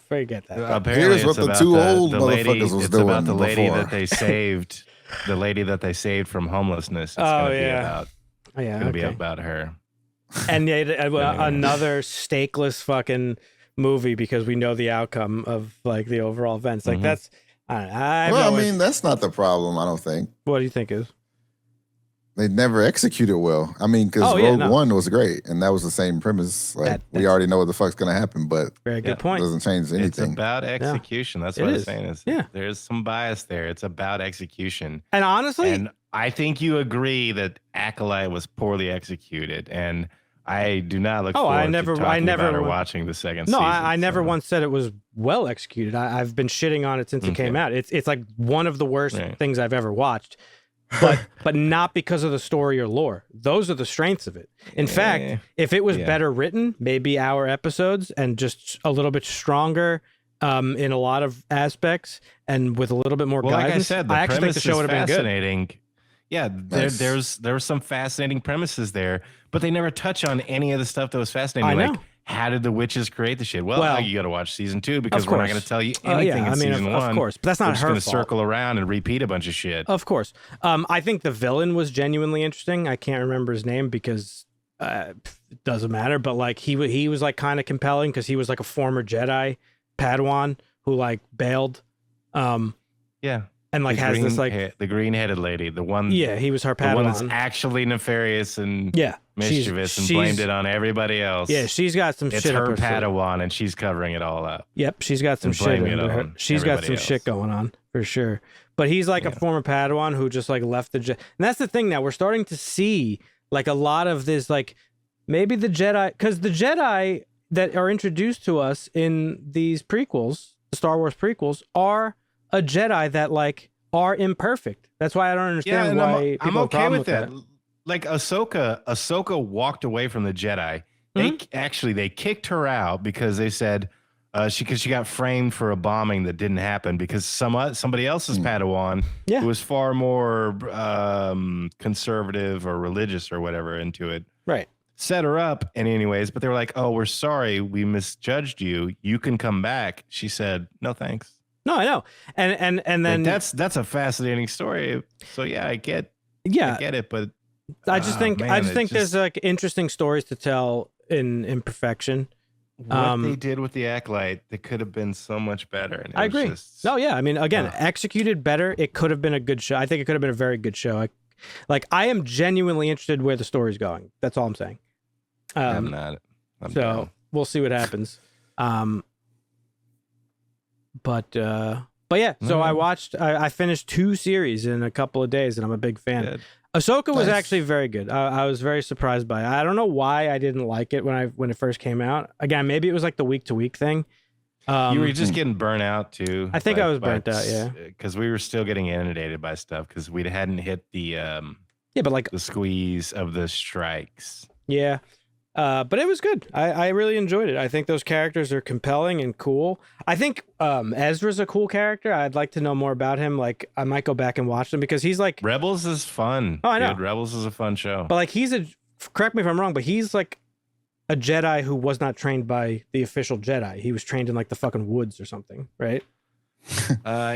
forget that. Apparently, here's what the two old motherfuckers was doing about the lady before. that they saved, the lady that they saved from homelessness. It's going to be about her. And another stakeless fucking movie because we know the outcome of like the overall events. Like that's. I mean, that's not the problem. I don't think. What do you think is? They never executed well. I mean, because Rogue One was great, and that was the same premise. Like we already know what the fuck's gonna happen, but very good point. It doesn't change anything. It's about execution. That's what I'm saying. There's some bias there. It's about execution. And honestly, I think you agree that Acolyte was poorly executed, and I do not look forward to talking about or watching the second season. No, I never once said it was well executed. I've been shitting on it since it came out. It's like one of the worst things I've ever watched, but not because of the story or lore. Those are the strengths of it. In fact, if it was better written, maybe our episodes and just a little bit stronger in a lot of aspects and with a little bit more guidance, like I said, the actually think the show would have been good. Yeah, there were some fascinating premises there, but they never touch on any of the stuff that was fascinating. I know. Like, how did the witches create the shit? Well, you got to watch season 2 because we're not going to tell you anything in season 1. Of course, but that's not her fault. We're just going to circle around and repeat a bunch of shit. Of course. I think the villain was genuinely interesting. I can't remember his name because it doesn't matter, but like he was like kind of compelling because he was like a former Jedi Padawan who like bailed. And like has this like the green-headed lady, the one. Yeah, he was her Padawan. The one that's actually nefarious and mischievous and blamed it on everybody else. Yeah, she's got some shit. It's her Padawan, and she's covering it all up. Yep, she's got some shit. She's got some shit going on for sure. But he's like a former Padawan who just like left the Jedi. And that's the thing now. We're starting to see like a lot of this, like maybe the Jedi, because the Jedi that are introduced to us in these prequels, the Star Wars prequels, are a Jedi that like are imperfect. That's why I don't understand why people I'm okay have a problem with that. Like Ahsoka walked away from the Jedi. They kicked her out because they said she got framed for a bombing that didn't happen because somebody else's Padawan who was far more conservative or religious or whatever into it. Right. Set her up in anyways, but they were like, "Oh, we're sorry, we misjudged you. You can come back." She said, "No, thanks." No, I know, and then that's a fascinating story. So I get it, but I just think there's like interesting stories to tell in imperfection. What they did with the Acolyte, they could have been so much better. And I agree. I mean, again, executed better, it could have been a good show. I think it could have been a very good show. I am genuinely interested where the story's going. That's all I'm saying. I'm not. We'll see what happens. But yeah, so I finished 2 series in a couple of days, and I'm a big fan. Good. Ahsoka was actually very good. I was very surprised by it. I don't know why I didn't like it when it first came out. Again, maybe it was like the week-to-week thing. You were just getting burnt out too. I think I was burnt out, because we were still getting inundated by stuff because we hadn't hit the but like the squeeze of the strikes. Yeah. But it was good. I really enjoyed it. I think those characters are compelling and cool. I think Ezra's a cool character. I'd like to know more about him. Like, I might go back and watch them because he's like... Rebels is fun. Oh, I know. Dude, Rebels is a fun show. But like, correct me if I'm wrong, but he's like a Jedi who was not trained by the official Jedi. He was trained in like the fucking woods or something, right?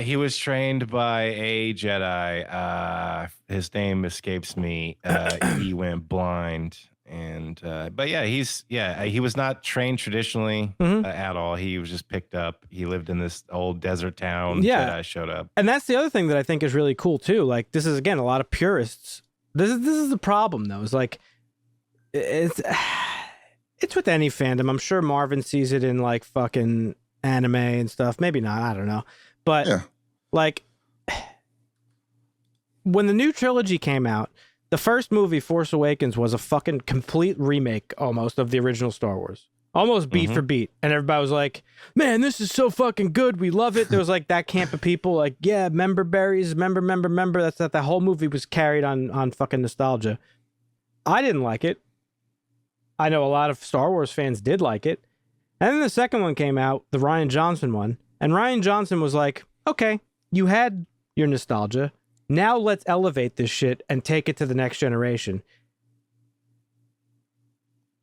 He was trained by a Jedi. His name escapes me. He went blind. And but he was not trained traditionally at all. He was just picked up. He lived in this old desert town. Jedi showed up. And that's the other thing that I think is really cool too. Like, this is again a lot of purists. This is the problem though. Is like it's with any fandom. I'm sure Marvin sees it in like fucking anime and stuff. Maybe not. I don't know. But like when the new trilogy came out, The first movie, Force Awakens, was a fucking complete remake almost of the original Star Wars. Almost beat for beat. And everybody was like, man, this is so fucking good. We love it. There was like that camp of people like, yeah, member berries, member. That's that the whole movie was carried on fucking nostalgia. I didn't like it. I know a lot of Star Wars fans did like it. And then the second one came out, the Rian Johnson one. And Rian Johnson was like, okay, you had your nostalgia. Now let's elevate this shit and take it to the next generation.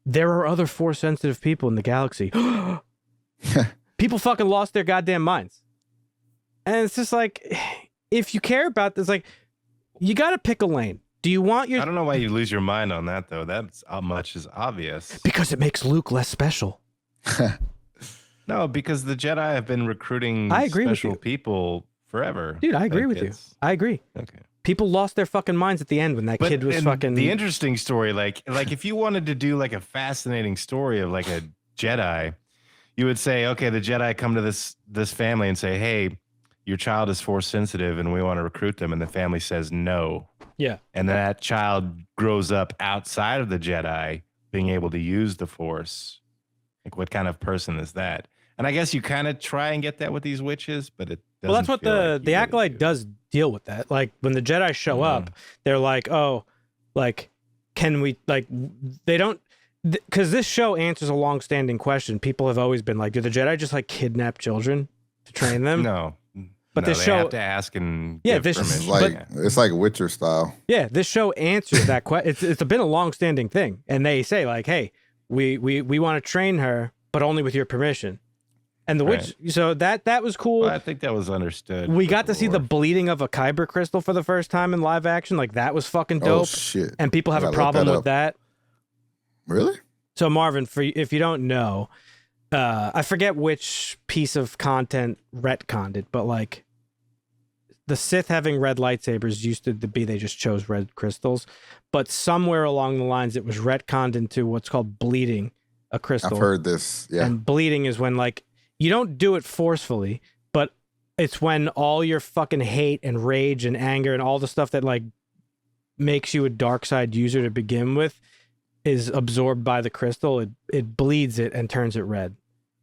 There are other Force-sensitive people in the galaxy. People fucking lost their goddamn minds. And it's just like, if you care about this, like, you got to pick a lane. Do you want your... I don't know why you lose your mind on that, though. That's how much is obvious. Because it makes Luke less special. No, because the Jedi have been recruiting special people forever. Dude, I agree with you. I agree. Okay. People lost their fucking minds at the end when that kid was fucking... The interesting story, like if you wanted to do like a fascinating story of like a Jedi, you would say, okay, the Jedi come to this family and say, hey, your child is Force sensitive and we want to recruit them. And the family says no. Yeah. And then that child grows up outside of the Jedi being able to use the Force. Like, what kind of person is that? And I guess you kind of try and get that with these witches, but it doesn't. Well, that's what the Acolyte does deal with that. Like, when the Jedi show up, they're like, oh, like, can we, like, they don't, because this show answers a long-standing question. People have always been like, do the Jedi just, like, kidnap children to train them? No. But no, this they show have to ask and give permission. It's like, it's like Witcher style. Yeah, this show answers that question. It's been a long-standing thing. And they say, like, hey, we want to train her, but only with your permission. And the witch, so that was cool. Well, I think that was understood. We got to see the bleeding of a kyber crystal for the first time in live action. Like, that was fucking dope. Oh, shit. And people have a problem with that. Really? So, Marvin, if you don't know, I forget which piece of content retconned it, but like the Sith having red lightsabers used to be they just chose red crystals, but somewhere along the lines it was retconned into what's called bleeding a crystal. I've heard this. Yeah. And bleeding is when, like, you don't do it forcefully, but it's when all your fucking hate and rage and anger and all the stuff that like makes you a dark side user to begin with is absorbed by the crystal. It bleeds it and turns it red.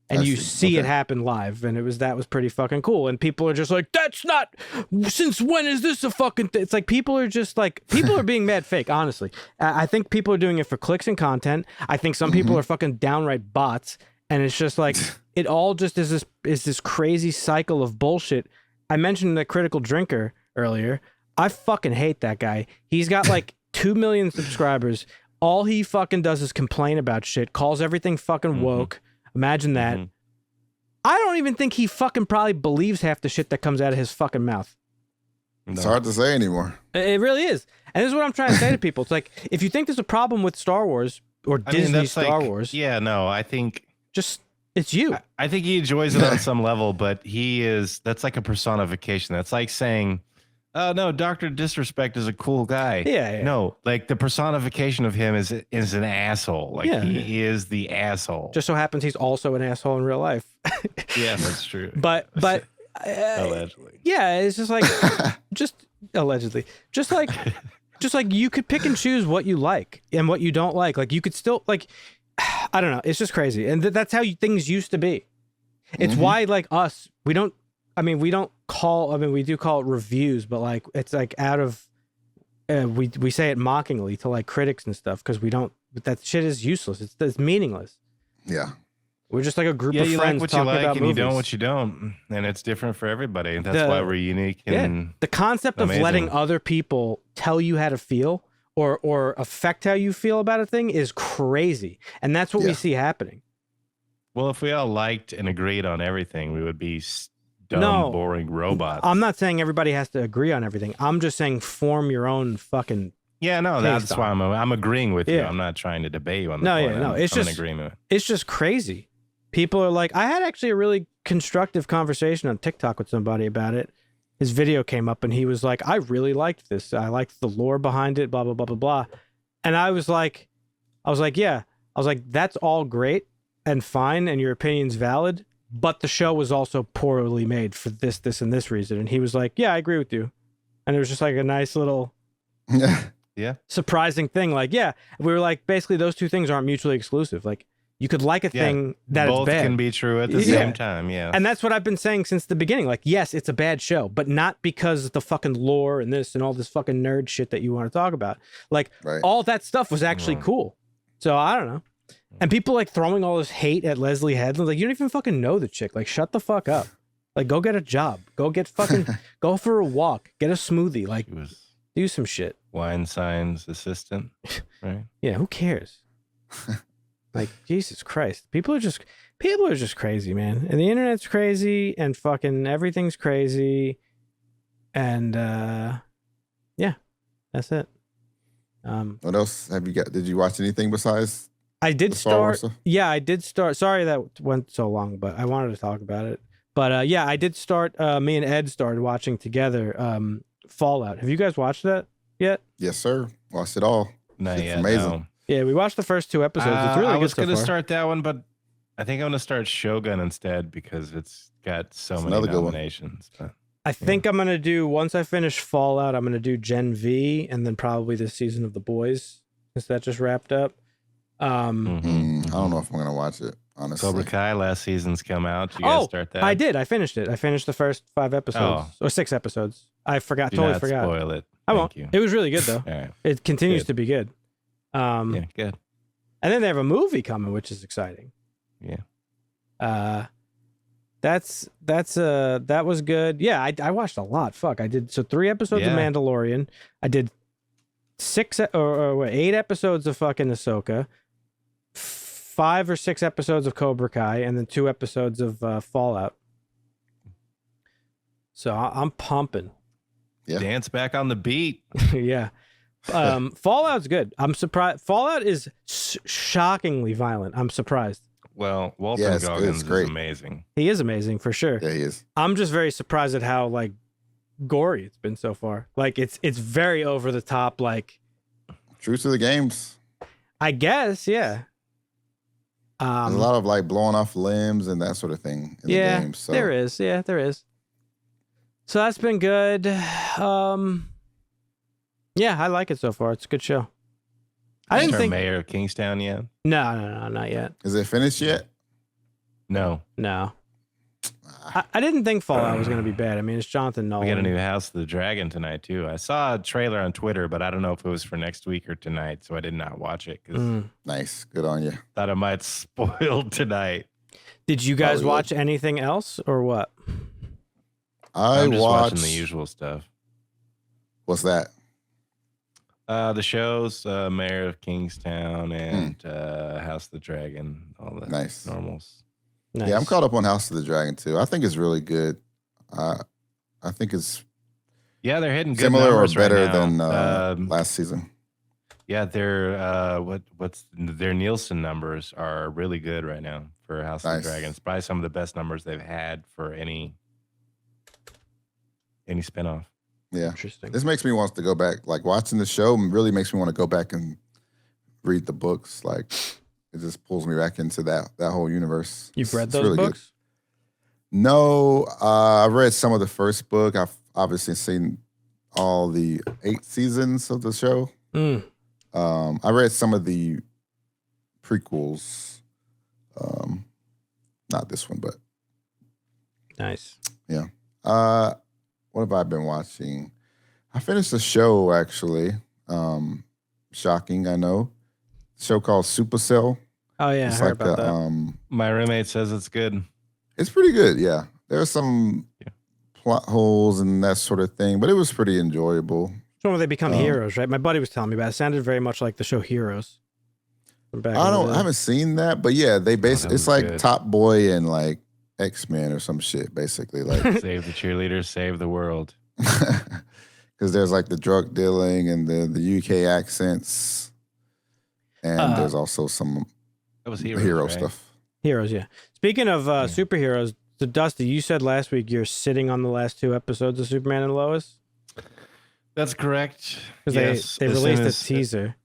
And you see it happen live, and that was pretty fucking cool. And people are just like, that's not, since when is this a fucking it's like people are just like, people are being mad fake, honestly. I think people are doing it for clicks and content. I think some people are fucking downright bots, and it's just like, it all just is this crazy cycle of bullshit. I mentioned the Critical Drinker earlier. I fucking hate that guy. He's got like 2 million subscribers. All he fucking does is complain about shit, calls everything fucking woke. Imagine that. I don't even think he fucking probably believes half the shit that comes out of his fucking mouth. It's hard to say anymore. It really is. And this is what I'm trying to say to people. It's like, if you think there's a problem with Star Wars or Disney Star Wars. Yeah, no, I think. Just, it's you. I think he enjoys it on some level, but that's like a personification. That's like saying, oh, no, Dr. Disrespect is a cool guy. Yeah. No, like the personification of him is an asshole. Like he is the asshole. Just so happens he's also an asshole in real life. Yeah, that's true. But allegedly. Yeah, it's just like, just allegedly. Just like you could pick and choose what you like and what you don't like. Like, you could still, like, I don't know. It's just crazy. And that's how things used to be. It's why, like, us, we do call it reviews, but like, it's like out of, we say it mockingly to like critics and stuff, because that shit is useless. It's meaningless. Yeah. We're just like a group of you friends like what talking you like about and movies. you don't what you don't, and it's different for everybody. That's why we're unique. And the concept of letting other people tell you how to feel or affect how you feel about a thing is crazy, and that's what we see happening. Well, if we all liked and agreed on everything, we would be dumb, boring robots. I'm not saying everybody has to agree on everything. I'm just saying form your own fucking. Yeah, no, that's why I'm agreeing with you. I'm not trying to debate you on the point. It's just an agreement. It's just crazy. People are like, I had actually a really constructive conversation on TikTok with somebody about it. His video came up and he was like, I really liked this. I liked the lore behind it, blah, blah, blah, blah, blah. And I was like, yeah. I was like, that's all great and fine, and your opinion's valid, but the show was also poorly made for this, and this reason. And he was like, yeah, I agree with you. And it was just like a nice little... Yeah, surprising thing. Like, yeah, we were like, basically those two things aren't mutually exclusive. Like, you could like a thing that both is bad. can be true at the same time. Yeah. And that's what I've been saying since the beginning. Like, yes, it's a bad show, but not because of the fucking lore and this and all this fucking nerd shit that you want to talk about. Like, all that stuff was actually cool. So I don't know. And people like throwing all this hate at Leslie Headland. Like, you don't even fucking know the chick. Like, shut the fuck up. Like, go get a job. Go get fucking, go for a walk. Get a smoothie. Like, do some shit. Weinstein's assistant, right? Yeah, who cares? Like, Jesus Christ. People are just crazy, man. And the internet's crazy and fucking everything's crazy. And yeah, that's it. What else have you got? Did you watch anything besides? I did start. Yeah, I did start. Sorry that went so long, but I wanted to talk about it. But yeah, I did start. Me and Ed started watching together Fallout. Have you guys watched that yet? Yes, sir. Watched it all. It's amazing. No. Yeah, we watched the first 2 episodes. It's really good. I was going to start that one, but I think I'm going to start Shogun instead because it's got so many nominations. But, I think I'm going to do, once I finish Fallout, I'm going to do Gen V and then probably this season of The Boys, since that just wrapped up. I don't know if I'm going to watch it, honestly. Cobra Kai last season's come out. You guys start that? I did. I finished it. I finished the first 5 episodes or 6 episodes. I forgot. Totally forgot. Spoil it. I won't. It was really good though. Right. It continues to be good. Yeah, good. And then they have a movie coming, which is exciting. Yeah. That was good. Yeah, I watched a lot. Fuck, I did 3 episodes of Mandalorian. I did 8 episodes of fucking Ahsoka, 5 or 6 episodes of Cobra Kai, and then 2 episodes of Fallout. So I'm pumping. Yeah. Dance back on the beat. Yeah. Fallout's good. I'm surprised. Fallout is shockingly violent. I'm surprised. Well, Walton Goggins is amazing. He is amazing for sure. Yeah, he is. I'm just very surprised at how like gory it's been so far. Like it's very over the top. Like true to the games. I guess, yeah. There's a lot of like blowing off limbs and that sort of thing in the game. So there is. Yeah, there is. So that's been good. Yeah, I like it so far. It's a good show. I didn't think Mayor of Kingstown yet. No, not yet. Is it finished yet? No. I didn't think Fallout was going to be bad. I mean, it's Jonathan Nolan. We got a new House of the Dragon tonight too. I saw a trailer on Twitter, but I don't know if it was for next week or tonight, so I did not watch it. Nice, good on you. Thought I might spoil tonight. Did you guys watch anything else or what? I'm just watching the usual stuff. What's that? The shows, Mayor of Kingstown and House of the Dragon, all the normals. Nice. Yeah, I'm caught up on House of the Dragon too. I think it's really good. I think it's they're hitting good similar or numbers better right than last season. Yeah, their what's their Nielsen numbers are really good right now for House of the Dragon. It's probably some of the best numbers they've had for any spinoff. Yeah. Interesting. This makes me want to go back. Like watching the show really makes me want to go back and read the books. Like it just pulls me back into that whole universe. You've read those books? Good. No, I've read some of the first book. I've obviously seen all the 8 seasons of the show. I read some of the prequels. Not this one, but nice. Yeah. What have I been watching? I finished a show actually. Shocking, I know. A show called Supercell. Oh yeah, it's I heard about that. My roommate says it's good. It's pretty good, yeah. There's some plot holes and that sort of thing, but it was pretty enjoyable. It's one where they become heroes, right? My buddy was telling me about it. It sounded very much like the show Heroes. I haven't seen that, but yeah, they basically it's like good. Top Boy and like X-Men or some shit, basically. Like save the cheerleaders, save the world. Because there's like the drug dealing and the UK accents, and there's also some hero stuff. Heroes, yeah. Speaking of superheroes, so Dusty, you said last week you're sitting on the last 2 episodes of Superman and Lois. That's correct. Because they released a teaser.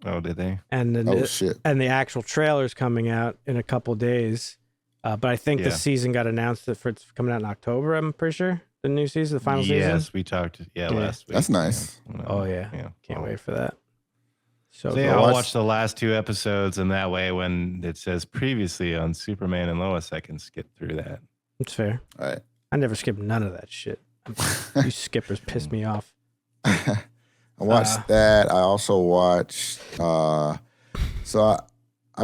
Oh, did they? And then shit! And the actual trailer's coming out in a couple days. But I think the season got announced for it's coming out in October. I'm pretty sure. The new season, the final season. Yes, we talked. Yeah, last week. That's nice. Yeah. Oh yeah. Can't wait for that. So yeah, I'll watch the last 2 episodes, and that way, when it says previously on Superman and Lois, I can skip through that. It's fair. All right. I never skip none of that shit. You skippers piss me off. I watched that. I also watched. I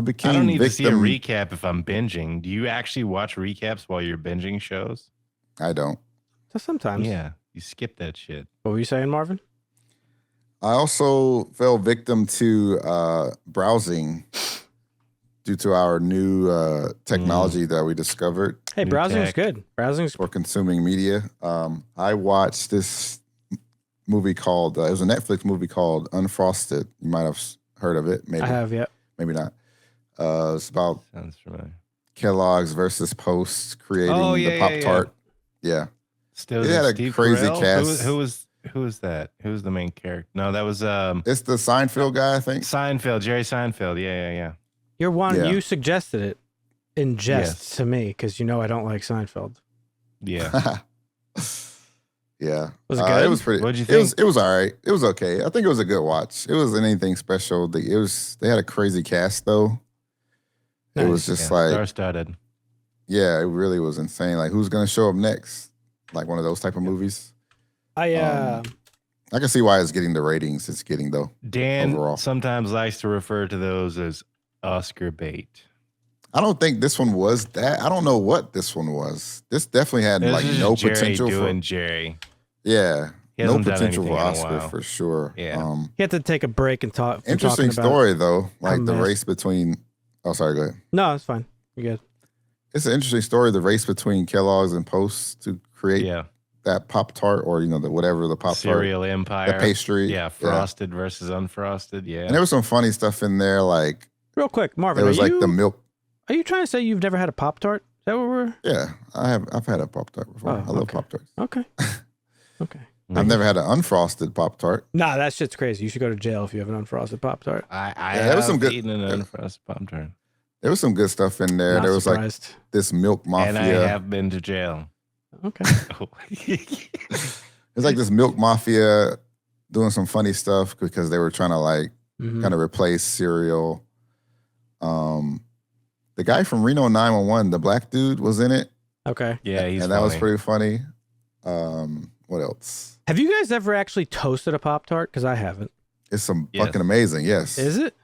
became. I don't need victim. to see a recap if I'm binging. Do you actually watch recaps while you're binging shows? I don't. So sometimes. Yeah, you skip that shit. What were you saying, Marvin? I also fell victim to browsing due to our new technology that we discovered. Hey, New browsing's tech. good. Browsing's For consuming media. I watched this movie called, it was a Netflix movie called Unfrosted. You might have heard of it. Maybe. I have, yeah. Maybe not. It's about Sounds familiar. Kellogg's versus Post creating the yeah, Pop-Tart. Yeah. Still, It had a Steve crazy Carell? cast. Who was that? Who was the main character? No, that was It's the Seinfeld guy, I think. Seinfeld, Jerry Seinfeld. Yeah. You're one. Yeah. You suggested it in jest Yes. to me because you know I don't like Seinfeld. Yeah. Yeah. Was it good? It was pretty. What'd you think? It was all right. It was okay. I think it was a good watch. It wasn't anything special. They had a crazy cast though. It was just like, star-studded. yeah, it really was insane. Like, who's gonna show up next? Like one of those type of movies. I I can see why it's getting the ratings it's getting though. Dan Overall. sometimes likes to refer to those as Oscar bait. I don't think this one was that. I don't know what this one was. This definitely had This like is no Jerry potential doing for. Jerry. Yeah, He no hasn't done potential for anything in a Oscar while. for sure. Yeah. you have to take a break and talk. from Interesting talking about- story though. Like the mess. race between. Oh, sorry. Go ahead. No, it's fine. You're good. It's an interesting story. The race between Kellogg's and Post to create Yeah. that Pop Tart, or whatever the Pop Tart, Cereal Empire. the pastry. Yeah, frosted versus unfrosted. Yeah. And there was some funny stuff in there. Like Real quick, Marvin, there was like the milk. are you trying to say you've never had a Pop-Tart? Is that what we're... Yeah, I've had a Pop Tart before. Oh, I love okay. Pop Tarts. Okay. Okay. I've never had an unfrosted Pop Tart. Nah, that shit's crazy. You should go to jail if you have an unfrosted Pop-Tart. I Yeah, there was some good- eaten an unfrosted Pop-Tart. There was some good stuff in there. Not There was like surprised. this milk mafia. And I have been to jail. Okay. It's like this milk mafia doing some funny stuff because they were trying to like Mhm. kind of replace cereal. The guy from Reno 911, the black dude, was in it, Okay. Yeah, he's and that was funny. pretty funny. What else? Have you guys ever actually toasted a Pop-Tart? Because I haven't. It's some Yes. fucking amazing. Yes, Is it?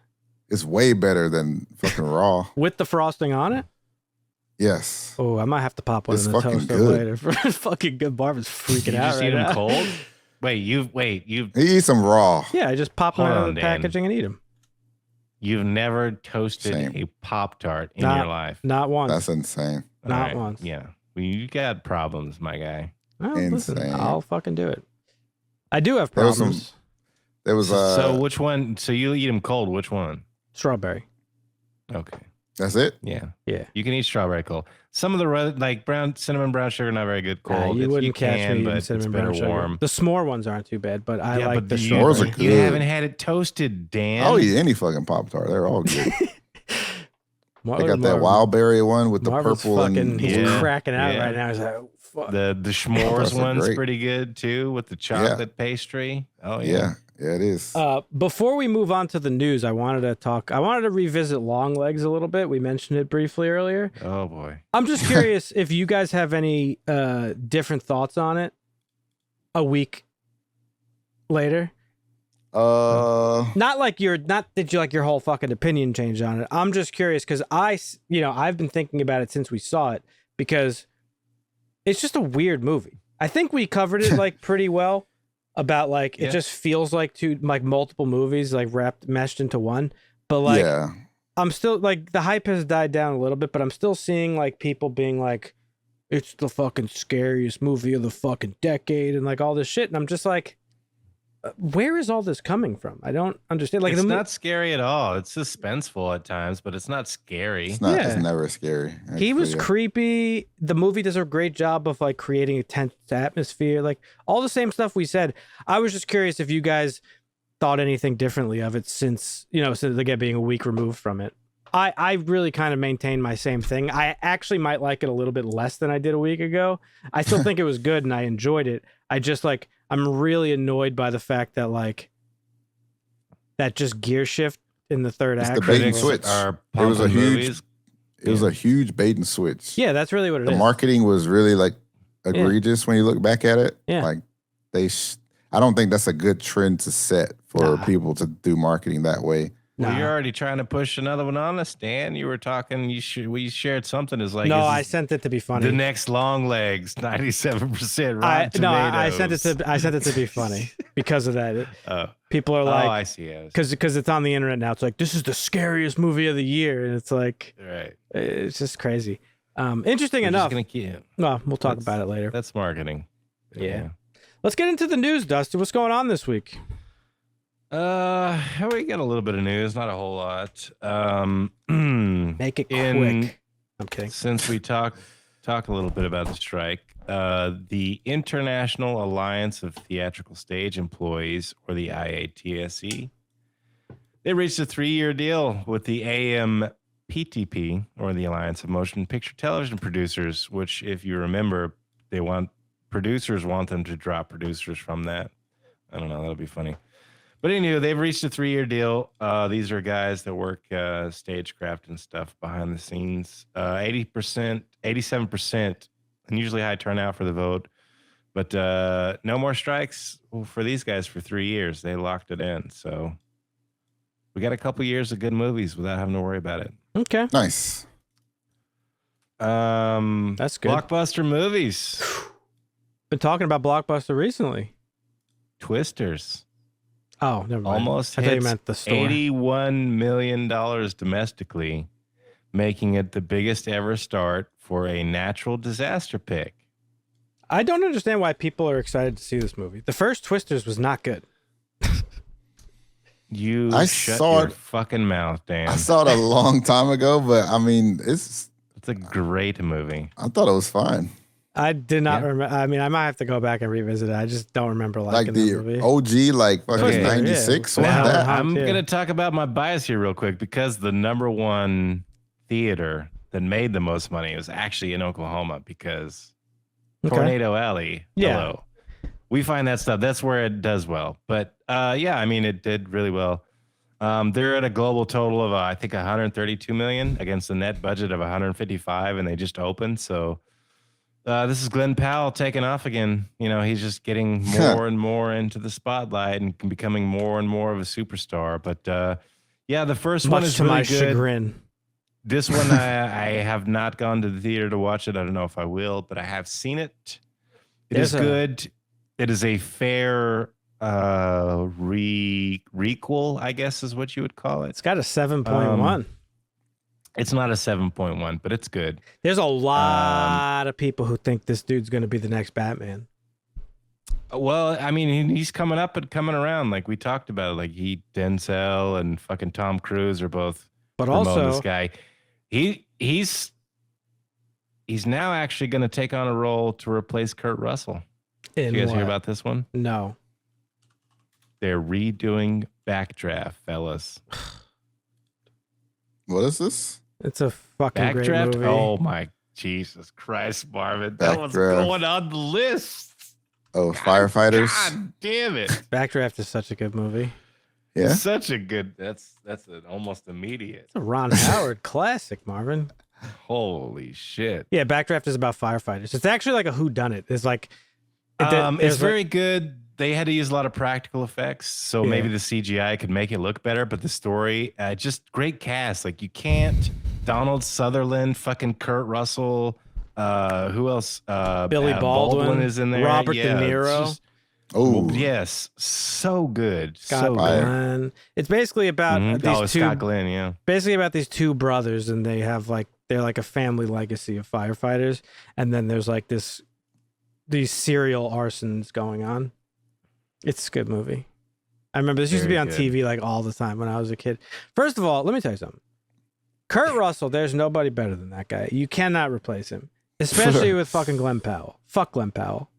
it's way better than fucking raw. With the frosting on it? Yes, Oh, I might have to pop one It's in the fucking toaster good. later. Fucking good. Marvin's freaking You out just right eat them now. cold? You've he eats some raw. Yeah, I just pop them Hold out on, of the Dan. packaging and eat them. You've never toasted Same. a Pop-Tart in Not- your life. Not once. That's insane. Not All right, once. Yeah. Well, you got problems, my guy. Well, listen, Insane. I'll fucking do it. I do have There was problems. some- There was So which one? So you eat them cold. Which one? Strawberry. Okay. that's it. Yeah. Yeah. You can eat strawberry cold. Some of the like cinnamon brown sugar, not very good cold. You It's- wouldn't catch can, me but eating it's cinnamon better brown sugar. warm. The s'more ones aren't too bad, but I Yeah, like but the you- s'mores strawberry. are good. You haven't had it toasted, Dan. I'll eat any fucking Pop Tart. They're all good. They got that Marvin- wild berry one with the Marvin's purple fucking, and he's Yeah. cracking out Yeah. right now. He's like, oh, fuck. The Those s'mores are one's great. pretty good too, with the chocolate pastry. Oh yeah, yeah, it is. Before we move on to the news, I wanted to revisit Longlegs a little bit. We mentioned it briefly earlier. Oh boy. I'm just curious if you guys have any different thoughts on it a week later. Not that you like your whole fucking opinion changed on it. I'm just curious because I've been thinking about it since we saw it because it's just a weird movie. I think we covered it like pretty well about like it just feels like multiple movies like meshed into one. But like yeah, I'm still like the hype has died down a little bit, but I'm still seeing like people being like, it's the fucking scariest movie of the fucking decade and like all this shit. And I'm just like, where is all this coming from? I don't understand. Like It's not scary at all. It's suspenseful at times, but it's not scary. it's not. Yeah. It's never scary. he was Actually, creepy. The movie does a great job of like creating a tense atmosphere, like all the same stuff we said. I was just curious if you guys thought anything differently of it since again being a week removed from it. I really kind of maintain my same thing. I actually might like it a little bit less than I did a week ago. I still think it was good and I enjoyed it. I just like I'm really annoyed by the fact that like that just gear shift in the third act. The bait and switch. It was a huge. It was a huge bait and switch. Yeah, that's really what it is. The marketing was really like egregious when you look back at it. Yeah. Like I don't think that's a good trend to set for people to do marketing that way. Well, you're already trying to push another one on us, Dan. You were talking. We shared something as like. No, I sent it to be funny. The next Longlegs, 97% Rotten Tomatoes. I sent it to be funny because of that. People are like, I see. Because it's on the internet now. It's like this is the scariest movie of the year, and it's like, right. It's just crazy. Interesting enough. Well, we'll talk about it later. That's marketing. Yeah. Let's get into the news, Dusty. What's going on this week? We got a little bit of news, not a whole lot. Make it quick. I'm kidding. Since we talk a little bit about the strike, the International Alliance of Theatrical Stage Employees, or the IATSE, they reached a 3-year deal with the AMPTP, or the Alliance of Motion Picture Television Producers, which, if you remember, producers want them to drop producers from that. I don't know. That'll be funny. But anyway, they've reached a 3-year deal. These are guys that work stagecraft and stuff behind the scenes. 80%, 87%, unusually high turnout for the vote. But no more strikes for these guys for 3 years. They locked it in. So we got a couple years of good movies without having to worry about it. Okay. Nice. That's good. Blockbuster movies. Been talking about Blockbuster recently. Twisters. Oh, never mind. Almost I thought you meant the store. $81 million domestically, making it the biggest ever start for a natural disaster pick. I don't understand why people are excited to see this movie. The first Twisters was not good. Shut your fucking mouth, Dan. I saw it a long time ago, but I mean, it's a great movie. I thought it was fine. I did not remember. I mean, I might have to go back and revisit it. I just don't remember liking the movie. OG, like fucking 96. Now, I'm going to talk about my bias here real quick because the number one theater that made the most money was actually in Oklahoma because Tornado Alley. Hello. We find that stuff. That's where it does well. But I mean, it did really well. They're at a global total of, I think, 132 million against a net budget of 155, and they just opened. So this is Glenn Powell taking off again. You know, he's just getting more and more into the spotlight and becoming more and more of a superstar. But the first one is really good. Chagrin. This one, I have not gone to the theater to watch it. I don't know if I will, but I have seen it. It is good. It is a fair requel, I guess is what you would call it. It's got a 7.1. It's not a 7.1, but it's good. There's a lot of people who think this dude's going to be the next Batman. Well, I mean, he's coming up and coming around. Like we talked about, like Denzel and fucking Tom Cruise are both. But also, this guy, he's now actually going to take on a role to replace Kurt Russell. Did you guys hear about this one? No. They're redoing Backdraft, fellas. What is this? It's a fucking Backdraft? great movie. Oh my Jesus Christ, Marvin. That was going on the list. Oh, Firefighters. God damn it. Backdraft is such a good movie. Yeah. Such a good that's an almost immediate. It's a Ron Howard classic, Marvin. Holy shit. Yeah, Backdraft is about firefighters. It's actually like a whodunit. It's like it's very good. They had to use a lot of practical effects, so maybe the CGI could make it look better, but the story, just great cast. Like you can't Donald Sutherland, fucking Kurt Russell, who else? Billy Baldwin is in there. Robert De Niro. Yes, so good. Scott Glenn. It's basically about these two. Scott Glenn, yeah. Basically about these two brothers, and they're like a family legacy of firefighters, and then there's like these serial arsons going on. It's a good movie. I remember this used to be on TV like all the time when I was a kid. First of all, let me tell you something. Kurt Russell, there's nobody better than that guy. You cannot replace him, especially with fucking Glenn Powell. Fuck Glenn Powell.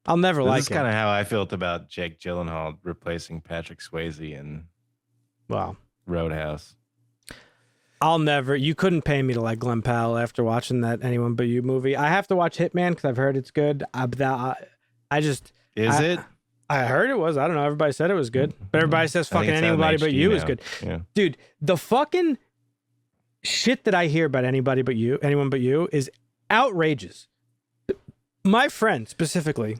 I'll never like him. This is kind of how I felt about Jake Gyllenhaal replacing Patrick Swayze in Roadhouse. You couldn't pay me to like Glenn Powell after watching that Anyone But You movie. I have to watch Hitman because I've heard it's good. I heard it was. I don't know. Everybody said it was good, but everybody says fucking Anybody But You is good. Yeah. Dude, the fucking shit that I hear about Anyone But You is outrageous. My friend specifically,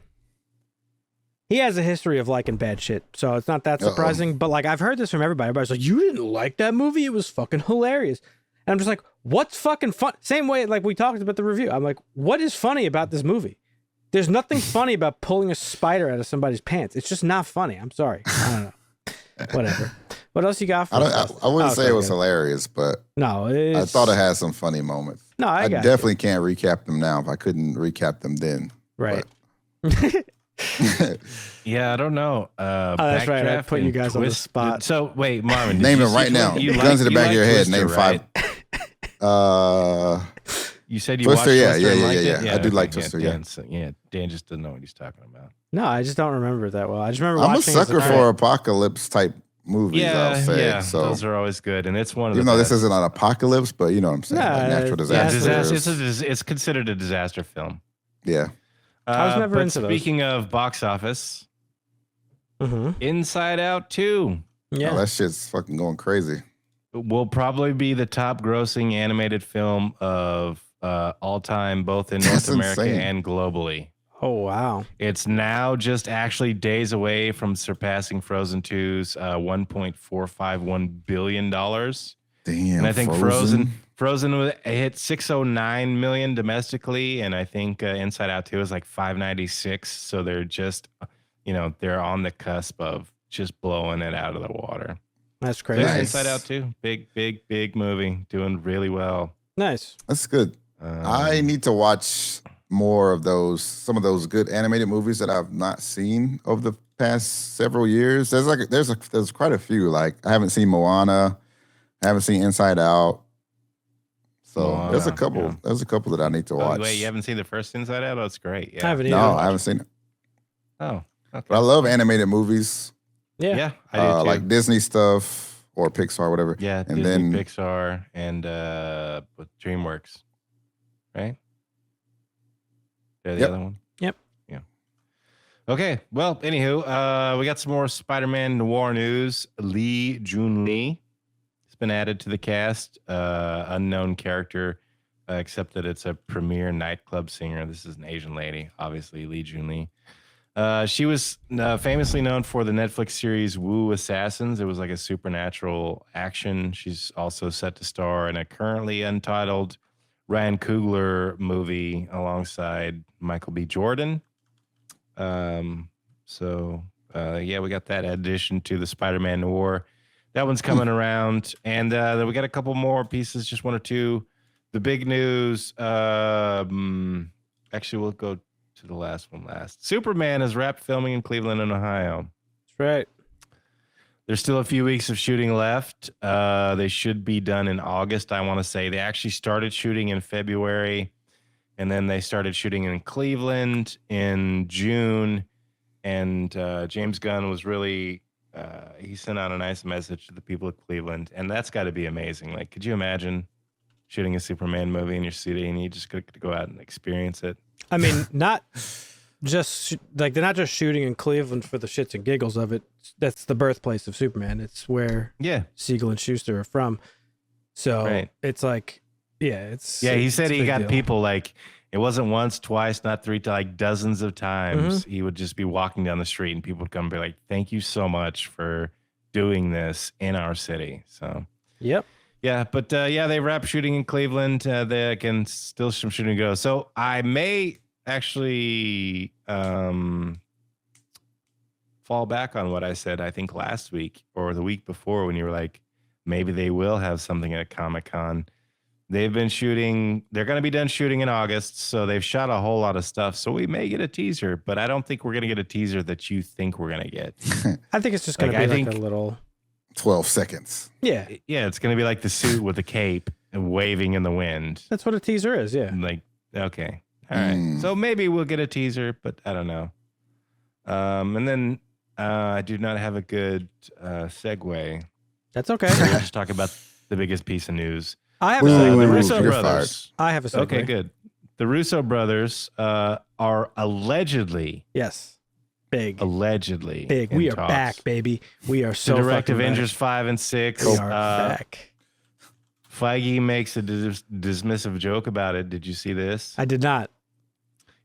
he has a history of liking bad shit, so it's not that surprising. But like, I've heard this from everybody. Everybody's like, "You didn't like that movie? It was fucking hilarious." And I'm just like, "What's fucking fun?" Same way, like we talked about the review. I'm like, "What is funny about this movie?" There's nothing funny about pulling a spider out of somebody's pants. It's just not funny. I'm sorry. I don't know. Whatever. What else you got for us? I wouldn't say it was hilarious, but no, I thought it had some funny moments. No, I definitely can't recap them now if I couldn't recap them then. Right. Yeah, I don't know. That's right. I put you guys on the spot. So wait, Marvin, name them right now. Guns to the back of your head. Name right? 5. You said you Twister, watched Twister. Yeah. I do like Twister. Dan just doesn't know what he's talking about. No, I just don't remember it that well. I just remember. I'm a watching sucker for apocalypse type movies. I'll say. Yeah, so those are always good, and it's one of even the though best. this isn't an apocalypse, but you know what I'm saying, like natural disasters. It's considered a disaster film. Yeah. I was never into those. Speaking of box office, Inside Out 2. Yeah, that shit's fucking going crazy. Will probably be the top grossing animated film of all time, both in North America and globally. Oh, wow. It's now just actually days away from surpassing Frozen 2's $1.451 billion. Damn. And I think Frozen hit 609 million domestically, and I think Inside Out 2 is like 596. So they're just, they're on the cusp of just blowing it out of the water. That's crazy. Nice. Inside Out 2, big movie, doing really well. Nice. That's good. I need to watch more of some of those good animated movies that I've not seen over the past several years. There's quite a few. Like I haven't seen Moana, I haven't seen Inside Out. So Moana, there's a couple. Yeah. There's a couple that I need to watch. Wait, you haven't seen the first Inside Out? Oh, it's great. Yeah. I haven't either. No, I haven't seen it. Oh, okay. But I love animated movies. Yeah, I do too. Like Disney stuff or Pixar, whatever. Yeah, and Disney, then Pixar, and with DreamWorks, right? They're the other one. Yep. Yeah. Okay. Well, anywho, we got some more Spider-Man noir news. Lee Jun-Lee has been added to the cast. Unknown character, except that it's a premier nightclub singer. This is an Asian lady, obviously, Lee Jun-Lee. She was famously known for the Netflix series Wu Assassins. It was like a supernatural action. She's also set to star in a currently untitled Ryan Coogler movie alongside Michael B. Jordan. We got that addition to the Spider-Man noir. That one's coming around. And then we got a couple more pieces, just one or two. The big news, actually, we'll go to the last one last. Superman is wrapped filming in Cleveland and Ohio. That's right. There's still a few weeks of shooting left. They should be done in August, I want to say. They actually started shooting in February, and then they started shooting in Cleveland in June. And James Gunn was really, he sent out a nice message to the people of Cleveland, and that's got to be amazing. Like, could you imagine shooting a Superman movie in your city, and you just get to go out and experience it? I mean, not just like they're not just shooting in Cleveland for the shits and giggles of it. That's the birthplace of Superman. It's where Siegel and Schuster are from. So it's like, he said he got people like, it wasn't once, twice, not three, like dozens of times. He would just be walking down the street and people would come and be like, thank you so much for doing this in our city. So, yep. Yeah, but they wrapped shooting in Cleveland. They can still some shooting go. So I may actually fall back on what I said, I think last week or the week before when you were like, maybe they will have something at Comic-Con. They've been shooting. They're going to be done shooting in August. So they've shot a whole lot of stuff. So we may get a teaser, but I don't think we're going to get a teaser that you think we're going to get. I think it's just going to be like a little 12 seconds. Yeah. Yeah, it's going to be like the suit with the cape and waving in the wind. That's what a teaser is, yeah. Like, okay. All right. So maybe we'll get a teaser, but I don't know. And then I do not have a good segue. That's okay. We'll just talk about the biggest piece of news. I have Ooh, a The segue. Russo you're brothers. I have a segue. Okay, good. The Russo brothers are allegedly Big. in We are talks back, baby. We are so to direct fucking Avengers back. 5 and 6. We are back. Feige makes a dismissive joke about it. Did you see this? I did not.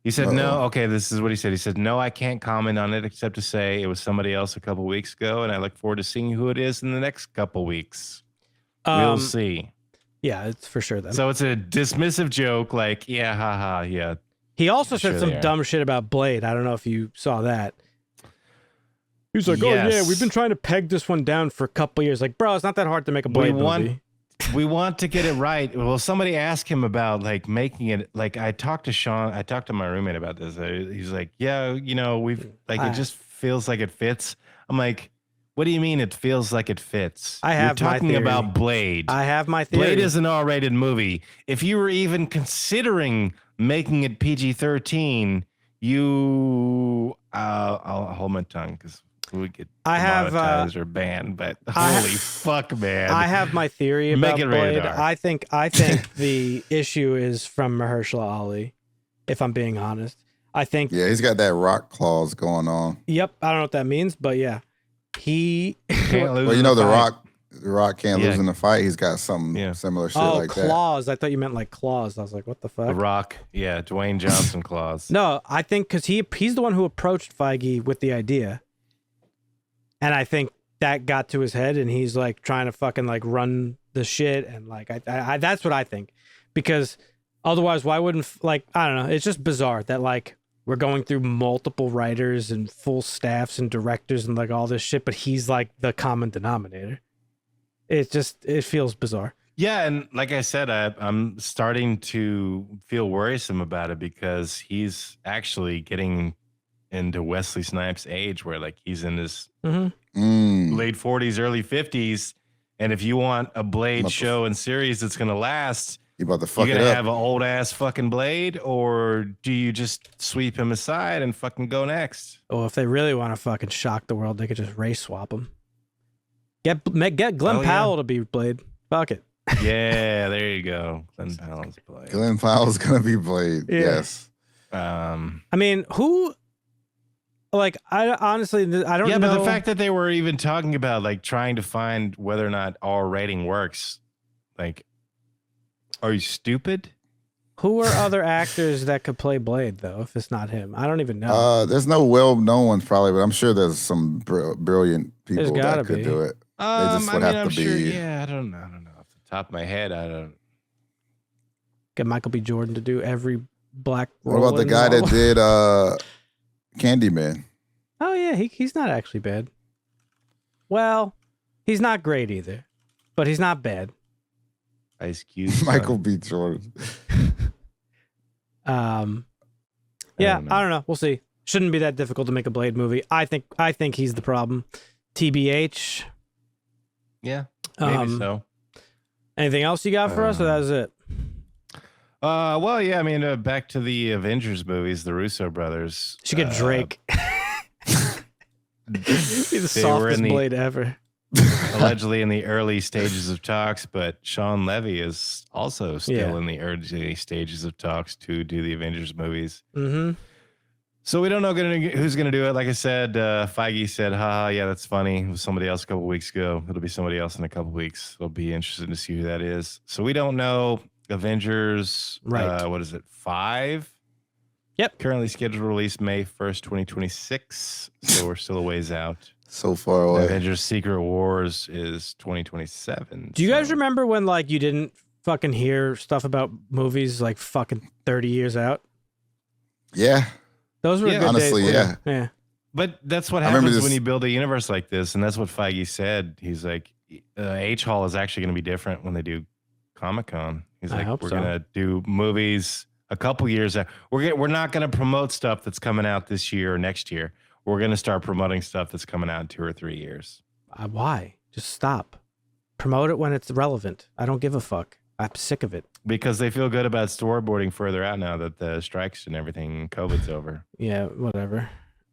He said, Uh-oh. no. Okay, this is what he said. He said, no, I can't comment on it except to say it was somebody else a couple weeks ago, and I look forward to seeing who it is in the next couple weeks. We'll see. Yeah, it's for sure then. So it's a dismissive joke, like, yeah, haha, yeah. He also said Sure some they are. dumb shit about Blade. I don't know if you saw that. He's like, Yes. oh yeah, we've been trying to peg this one down for a couple years. Like, bro, it's not that hard to make a Blade movie. We want to get it right. Well, somebody asked him about like making it. Like I talked to my roommate about this. He's like, yeah, we've like it just feels like it fits. I'm like, what do you mean it feels like it fits? I have You're my talking theory. about Blade. I have my theory. Blade is an R-rated movie. If you were even considering making it PG-13, I'll hold my tongue because we get demonetized or banned. But holy fuck, man! I have my theory about Make it Blade. rated R. I think the issue is from Mahershala Ali. If I'm being honest, I think. Yeah, he's got that rock clause going on. Yep, I don't know what that means, but yeah, he. Can't lose Well, in you know, the fight. The Rock can't Yeah. lose in the fight. He's got something similar shit like that. claws. I thought you meant like claws. I was like, what the fuck? The Rock, yeah, Dwayne Johnson clause. No, I think because he's the one who approached Feige with the idea, and I think that got to his head, and he's like trying to fucking like run the shit, and like I that's what I think, because otherwise, why wouldn't I don't know? It's just bizarre that like we're going through multiple writers and full staffs and directors and like all this shit, but he's like the common denominator. It feels bizarre. Yeah, and like I said, I'm starting to feel worrisome about it because he's actually getting into Wesley Snipes' age, where like he's in his late 40s, early 50s, and if you want a Blade show and series that's gonna last, you about to fuck you it gonna up. have an old ass fucking Blade, or do you just sweep him aside and fucking go next? Oh, if they really want to fucking shock the world, they could just race swap him. Get Glenn Powell to be Blade. Fuck it. Yeah, there you go. Glenn Powell's Blade. Glenn Powell's gonna be Blade. Yeah. Yes. I mean, who? Like, I honestly, I don't know. Yeah, but the fact that they were even talking about like trying to find whether or not R rating works, like, are you stupid? Who are other actors that could play Blade though? If it's not him, I don't even know. There's no well-known ones probably, but I'm sure there's some brilliant people gotta that could be. do it. just would have I'm to sure. be- Yeah, I don't know. Off the top of my head, I don't. Get Michael B. Jordan to do every black. What role about the in guy that Marvel. did Candyman? Oh yeah, he's not actually bad. Well, he's not great either, but he's not bad. Ice Cube. Michael B. Jordan. Yeah, I don't know. We'll see. Shouldn't be that difficult to make a Blade movie. I think he's the problem. TBH. Yeah, maybe so. Anything else you got for us, or that was it? Well, yeah. I mean, back to the Avengers movies, the Russo brothers. Should get Drake. Be the They were softest in the- Blade ever. allegedly in the early stages of talks, but Sean Levy is also still Yeah. in the early stages of talks to do the Avengers movies. Mm-hmm. So we don't know who's going to do it. Like I said, Feige said, haha, yeah, that's funny. It was somebody else a couple weeks ago. It'll be somebody else in a couple weeks. It'll be interesting to see who that is. So we don't know. Avengers, Right. What is it, 5? Yep. Currently scheduled to release May 1st, 2026. So we're still a ways out. So far away. Avengers Secret Wars is 2027. Do you guys so- remember when like you didn't fucking hear stuff about movies like fucking 30 years out? Yeah. Those were Yeah. good Honestly, days. yeah. Yeah. But that's what I remember happens this- when you build a universe like this, and that's what Feige said. He's like, H Hall is actually going to be different when they do Comic-Con. He's I like, hope we're so. going to do movies a couple years out. We're not going to promote stuff that's coming out this year or next year. We're going to start promoting stuff that's coming out in 2 or 3 years. Why? Just stop. Promote it when it's relevant. I don't give a fuck. I'm sick of it. Because they feel good about storyboarding further out now that the strikes and everything, COVID's over. Yeah, whatever.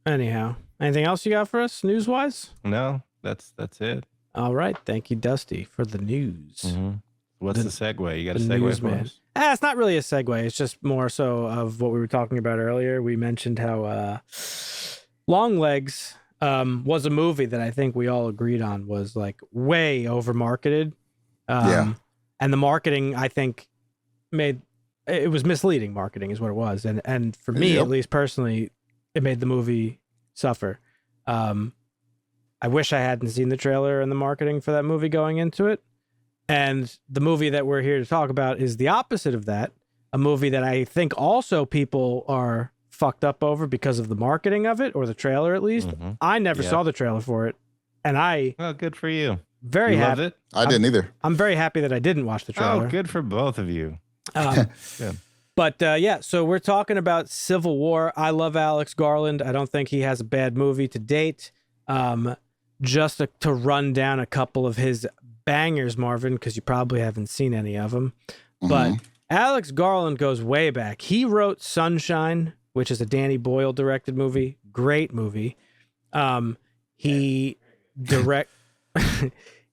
Anyhow, anything else you got for us news wise? No, that's it. All right. Thank you, Dusty, for the news. Mm-hmm. What's the segue? You got a The segue news, for man. us? It's not really a segue. It's just more so of what we were talking about earlier. We mentioned how Longlegs was a movie that I think we all agreed on was like way over marketed. Yeah. And the marketing, I think, it was misleading marketing is what it was. And for me, Yep. at least personally, it made the movie suffer. I wish I hadn't seen the trailer and the marketing for that movie going into it. And the movie that we're here to talk about is the opposite of that. A movie that I think also people are fucked up over because of the marketing of it, or the trailer at least. Mhm. I never saw the trailer for it. And Well, good for you. very You loved happy. it? I didn't either. I'm very happy that I didn't watch the trailer. Oh, good for both of you. Good. But yeah, so we're talking about Civil War. I love Alex Garland. I don't think he has a bad movie to date. Just to run down a couple of his bangers, Marvin, because you probably haven't seen any of them. But Alex Garland goes way back. He wrote Sunshine, which is a Danny Boyle directed movie. Great movie.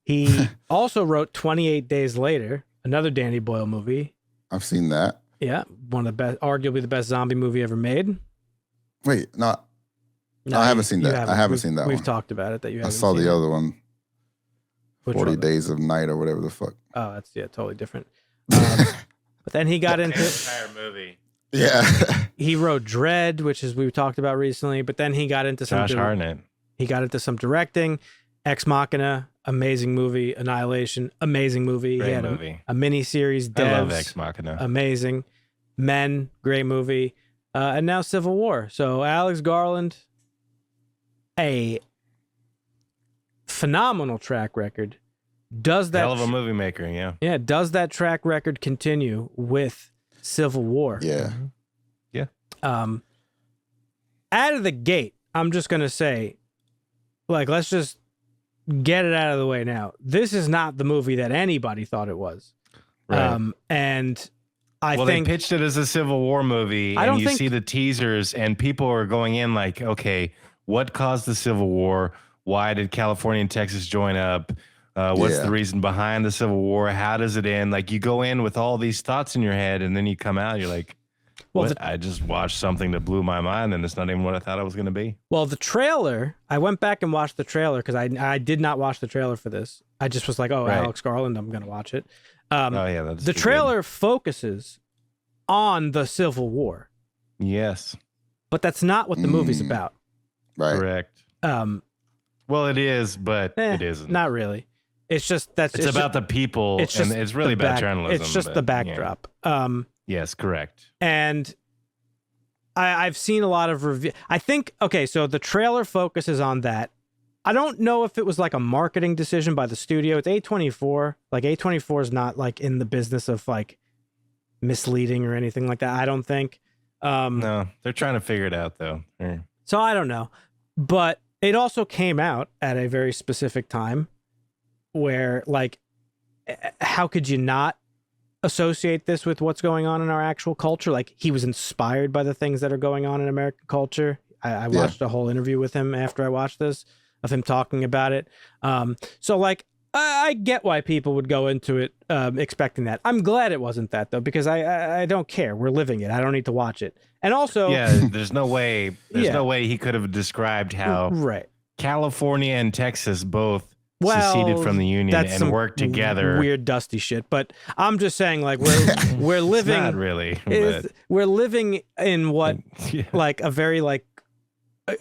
He also wrote 28 Days Later, another Danny Boyle movie. I've seen that. Yeah, one of the best, arguably the best zombie movie ever made. Wait, no, I haven't seen that. I haven't seen that one. We've talked about it that you haven't I saw seen the it. other one, Which 40 one? Days of Night or whatever the fuck. Oh, that's totally different. But then he got into entire movie. Yeah. he wrote Dread, which is we talked about recently. But then he got into some Josh Hartnett. he got into some directing. Ex Machina, amazing movie. Annihilation, amazing movie. Great He had movie. a mini series. I love Devs, Ex Machina. amazing. Men, great movie. And now Civil War. So Alex Garland, a phenomenal track record. Does that Hell of a movie maker, yeah. Yeah, does that track record continue with Civil War? Yeah. Yeah. Out of the gate, I'm just gonna say, like, let's just get it out of the way now. This is not the movie that anybody thought it was. Right. And I Well, think they pitched it as a Civil War movie, I and don't you think- see the teasers, and people are going in like, okay, what caused the Civil War? Why did California and Texas join up? What's Yeah. the reason behind the Civil War? How does it end? Like, you go in with all these thoughts in your head, and then you come out, you're like, Well, what? I just watched something that blew my mind, and it's not even what I thought it was going to be. Well, the trailer, I went back and watched the trailer because I did not watch the trailer for this. I just was like, oh, Right. Alex Garland, I'm going to watch it. Oh, yeah. That's The too trailer focuses on the Civil War, good. Yes. but that's not what the movie's about. Right. Correct. Um, Well, it is, but it isn't. Not really. It's just It's about the people, it's just and it's really the about back- journalism. It's just but, the yeah. backdrop. Yes, correct. And I've seen a lot of review. I think, okay, so the trailer focuses on that. I don't know if it was like a marketing decision by the studio. It's A24. Like A24 is not like in the business of like misleading or anything like that. I don't think. No, they're trying to figure it out though. So I don't know. But it also came out at a very specific time where, like, how could you not associate this with what's going on in our actual culture? Like, he was inspired by the things that are going on in American culture. I watched a whole interview with him after I watched this of him talking about it. So, like, I get why people would go into it expecting that. I'm glad it wasn't that, though, because I don't care. We're living it. I don't need to watch it. And also, Yeah, there's no way. Yeah. No way he could have described how right. California and Texas both Well, seceded from the union that's and some worked together. Weird, dusty shit. But I'm just saying, like, we're It's living. not really. We're living in what, Yeah. like, a very like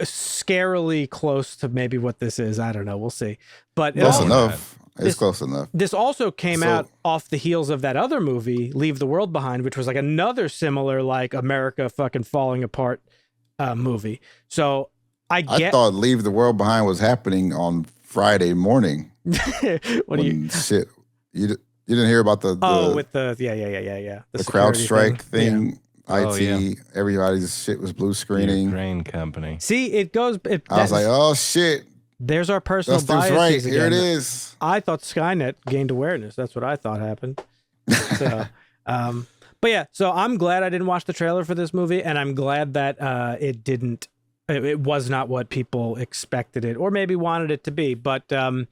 scarily close to maybe what this is. I don't know. We'll see. But it Close al- enough. It's This- close enough. this also came So- out off the heels of that other movie, Leave the World Behind, which was like another similar, like, America fucking falling apart movie. So I I get thought Leave the World Behind was happening on Friday morning. what do you? When shit. You didn't hear about the With the yeah. the security CrowdStrike thing. thing. Oh, IT, yeah. everybody's shit was blue The screening. Ukraine company. See, it goes. I was like, oh shit, there's our personal Dusty's biases right. again. Here it is. I thought Skynet gained awareness. That's what I thought happened. So, but yeah, so I'm glad I didn't watch the trailer for this movie, and I'm glad that it didn't it was not what people expected it or maybe wanted it to be. But written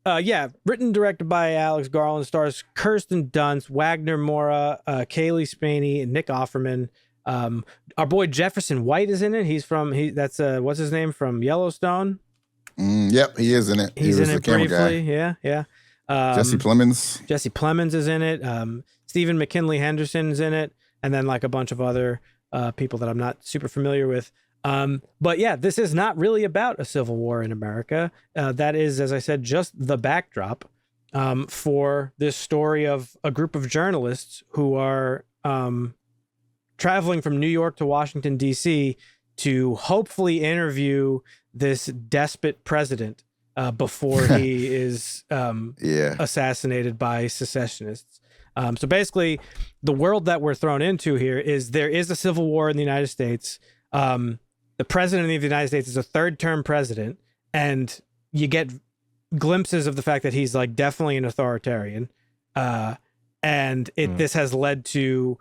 and directed by Alex Garland, stars Kirsten Dunst, Wagner Moura, Kaylee Spaney, and Nick Offerman. Our boy Jefferson White is in it. That's what's his name from Yellowstone. Yep, he is in it. He's in it briefly. Guy. Yeah. Jesse Plemons. Jesse Plemons is in it. Stephen McKinley Henderson's in it, and then like a bunch of other people that I'm not super familiar with. But yeah, this is not really about a civil war in America. That is, as I said, just the backdrop for this story of a group of journalists who are traveling from New York to Washington, D.C. to hopefully interview this despot president before he is assassinated by secessionists. So basically, the world that we're thrown into here is there is a civil war in the United States. The president of the United States is a third-term president, and you get glimpses of the fact that he's like definitely an authoritarian. This has led to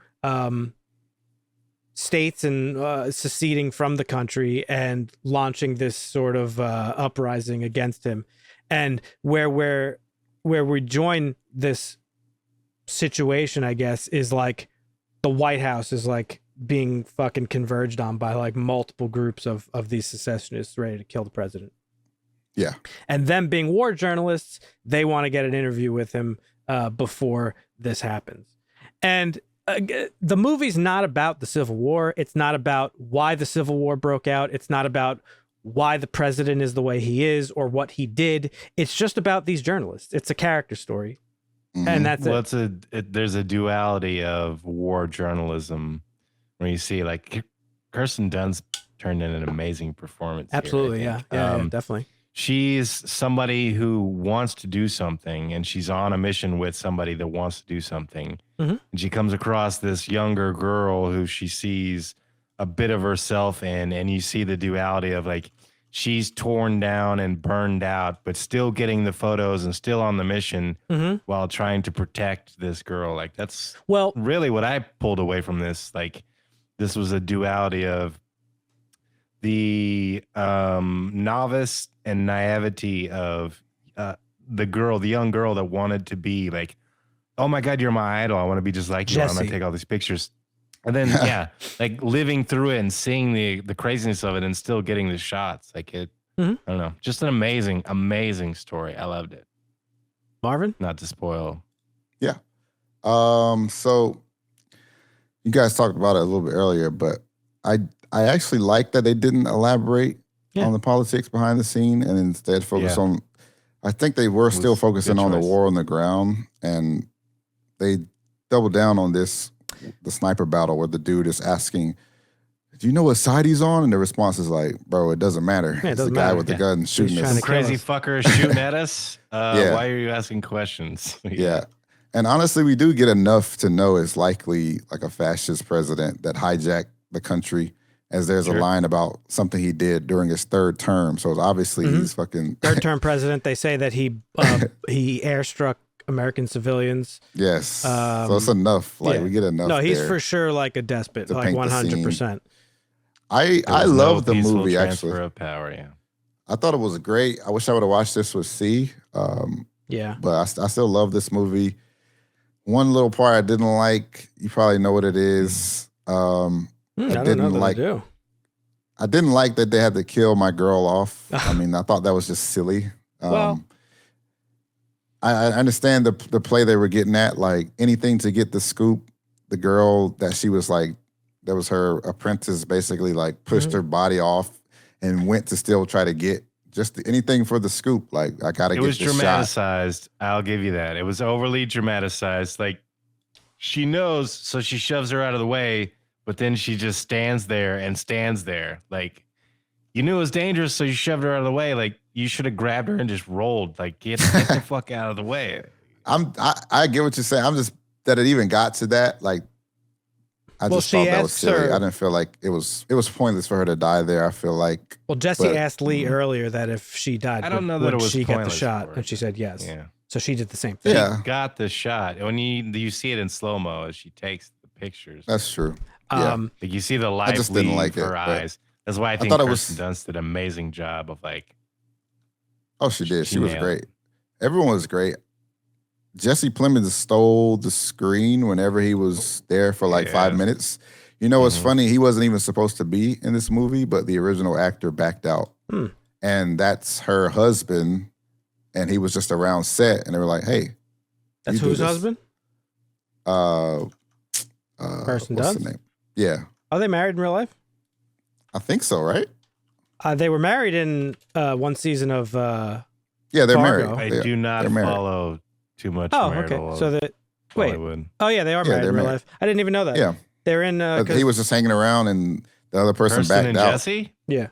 states and seceding from the country and launching this sort of uprising against him. And where we join this situation, I guess, is like the White House is like being fucking converged on by like multiple groups of these secessionists ready to kill the president. Yeah. And them being war journalists, they want to get an interview with him before this happens. And the movie's not about the Civil War. It's not about why the Civil War broke out. It's not about why the president is the way he is or what he did. It's just about these journalists. It's a character story. Mm-hmm. And that's there's a duality of war journalism where you see like Kirsten Dunst turned in an amazing performance. Absolutely. Here, yeah, definitely. She's somebody who wants to do something, and she's on a mission with somebody that wants to do something. Mm-hmm. And she comes across this younger girl who she sees a bit of herself in, and you see the duality of like, she's torn down and burned out, but still getting the photos and still on the mission while trying to protect this girl. Like that's really what I pulled away from this. Like this was a duality of the novice and naivety of the young girl that wanted to be like, oh my God, you're my idol. I want to be just like you. I'm going to take all these pictures. And then, like living through it and seeing the craziness of it and still getting the shots. Like it, I don't know, just an amazing, amazing story. I loved it. Marvin? Not to spoil. Yeah. So you guys talked about it a little bit earlier, but I actually like that they didn't elaborate on the politics behind the scene and instead focus on, I think they were still focusing on the war on the ground, and they doubled down on this, the sniper battle where the dude is asking, do you know what side he's on? And the response is like, bro, it doesn't matter. It's the guy with the gun shooting us. Some crazy fucker is shooting at us. Why are you asking questions? Yeah. And honestly, we do get enough to know it's likely like a fascist president that hijacked the country, as there's a line about something he did during his third term. So it's obviously he's fucking... Third term president. They say that he airstruck American civilians. Yes. So it's enough. Like we get enough. No, he's for sure like a despot, like 100%. I love the movie, actually. Transfer of power, yeah. I thought it was great. I wish I would have watched this with C. But I still love this movie. One little part I didn't like, you probably know what it is. I didn't like that they had to kill my girl off. I mean, I thought that was just silly. I understand the play they were getting at, like anything to get the scoop. The girl that she was like, that was her apprentice, basically like pushed her body off and went to still try to get just anything for the scoop. Like, I gotta get this shot. It was dramatized. I'll give you that. It was overly dramatized. Like, she knows, so she shoves her out of the way, but then she just stands there. Like, you knew it was dangerous, so you shoved her out of the way. Like, you should have grabbed her and just rolled. Like, get the fuck out of the way. I get what you're saying. I'm just, that it even got to that. Like, I just thought that was silly. I didn't feel like it was pointless for her to die there. I feel like. Well, Jesse asked Lee earlier that if she died, I don't know that it was she get the shot, for her. And she said yes. Yeah. So she did the same thing. Yeah. She got the shot. When you see it in slow-mo as she takes the pictures. That's true. Yeah. Like you see the light leave her eyes. That's why I think Kirsten Dunst did an amazing job of like. Oh, she did. She was great. Everyone was great. Jesse Plemons stole the screen whenever he was there for like 5 minutes. You know what's funny? He wasn't even supposed to be in this movie, but the original actor backed out. And that's her husband, and he was just around set, and they were like, hey. That's whose husband? Kirsten Dunst? What's the name? Yeah. Are they married in real life? I think so, right? They were married in one season of yeah, they're Fargo. married. I do not follow too much marital okay. So Hollywood. Oh, yeah, they are married in real life. I didn't even know that. Yeah. They're in... he was just hanging around, and the other person backed and out. Jesse? Yeah.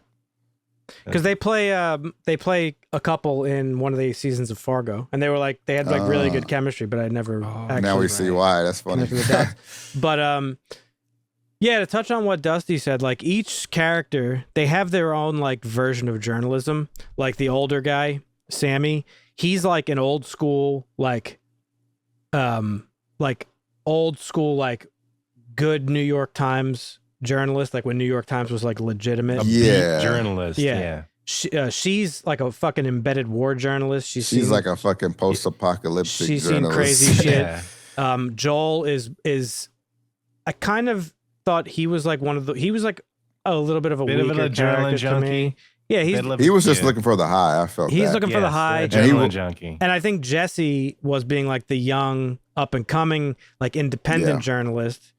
Because they play a couple in one of the seasons of Fargo, and they were like they had like really good chemistry, but I never. Actually now we see why. That's funny. But yeah, to touch on what Dusty said, like each character, they have their own like version of journalism. Like the older guy, Sammy, he's like an old school like good New York Times journalist, like when New York Times was like legitimate. Beat journalist. Yeah. She's like a fucking embedded war journalist. She's like a fucking post-apocalyptic she's journalist. Seen crazy shit. Joel is I kind of thought he was like he was like a little bit of a weaker character to me. Yeah, he was just looking for the high. I felt he's looking for the high. Adrenaline junkie. And I think Jesse was being like the young, up and coming, like independent journalist.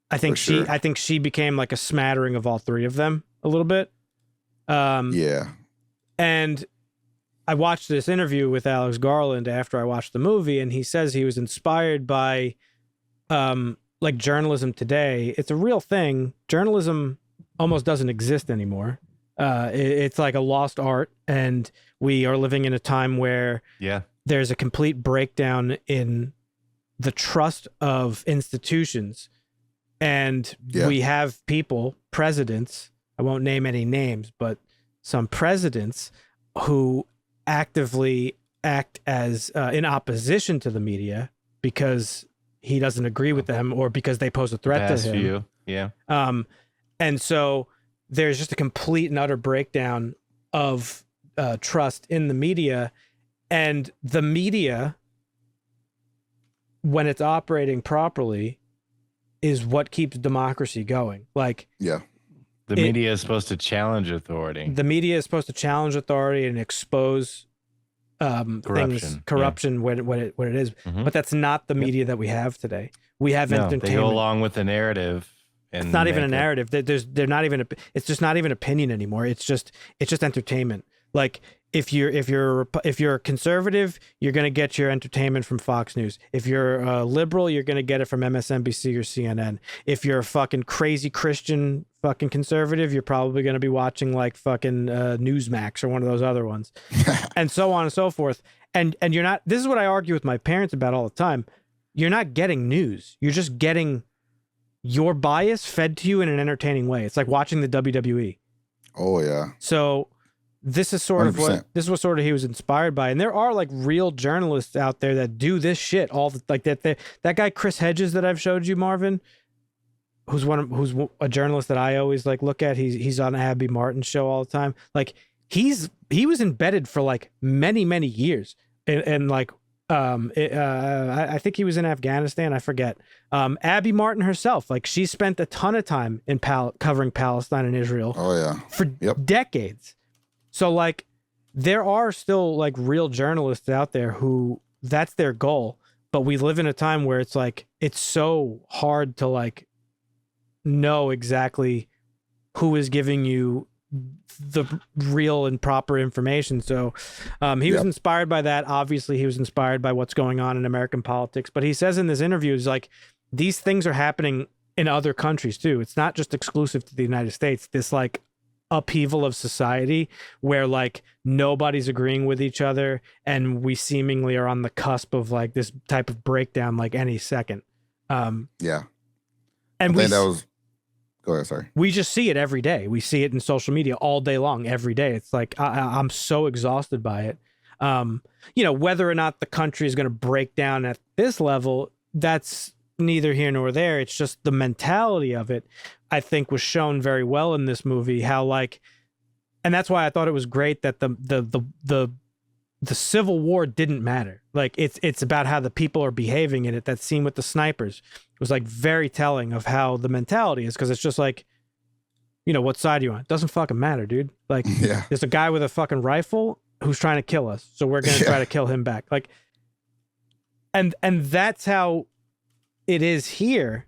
I think she became like a smattering of all three of them a little bit. Yeah. And I watched this interview with Alex Garland after I watched the movie, and he says he was inspired by like journalism today. It's a real thing. Journalism almost doesn't exist anymore. It's like a lost art, and we are living in a time where there's a complete breakdown in the trust of institutions. And we have presidents, I won't name any names, but some presidents who actively act as in opposition to the media because he doesn't agree with them or because they pose a threat to him. Yeah. And so there's just a complete and utter breakdown of trust in the media, and the media, when it's operating properly, is what keeps democracy going. Like, the media is supposed to challenge authority. The media is supposed to challenge authority and expose corruption when it is. But that's not the media that we have today. We have entertainment. They go along with the narrative. It's not even a narrative. They're not even. It's just not even opinion anymore. It's just entertainment. Like if you're conservative, you're gonna get your entertainment from Fox News. If you're a liberal, you're gonna get it from MSNBC or CNN. If you're a fucking crazy Christian fucking conservative, you're probably gonna be watching like fucking Newsmax or one of those other ones, and so on and so forth. And you're not. This is what I argue with my parents about all the time. You're not getting news. You're just getting your bias fed to you in an entertaining way. It's like watching the WWE. Oh yeah. So this is sort 100%. of what sort of he was inspired by. And there are like real journalists out there that do this shit all the, like that guy Chris Hedges that I've showed you, Marvin, who's a journalist that I always like look at. He's on Abby Martin's show all the time. Like he was embedded for like many years and like I think he was in Afghanistan. I forget. Abby Martin herself, like she spent a ton of time in covering Palestine and Israel. Oh yeah, for decades. So like, there are still like real journalists out there who that's their goal. But we live in a time where it's like it's so hard to like know exactly who is giving you the real and proper information. So he was inspired by that. Obviously, he was inspired by what's going on in American politics. But he says in this interview, is like these things are happening in other countries too. It's not just exclusive to the United States. This like upheaval of society where like nobody's agreeing with each other, and we seemingly are on the cusp of like this type of breakdown like any second. And Go ahead, sorry. We just see it every day. We see it in social media all day long, every day. It's like I'm so exhausted by it. Whether or not the country is going to break down at this level, that's neither here nor there. It's just the mentality of it, I think, was shown very well in this movie. How like, and that's why I thought it was great that the Civil War didn't matter. Like it's about how the people are behaving in it. That scene with the snipers was like very telling of how the mentality is, because it's just like, you know, what side are you on? It doesn't fucking matter, dude. Like, there's a guy with a fucking rifle who's trying to kill us, so we're gonna try to kill him back. Like, and that's how it is here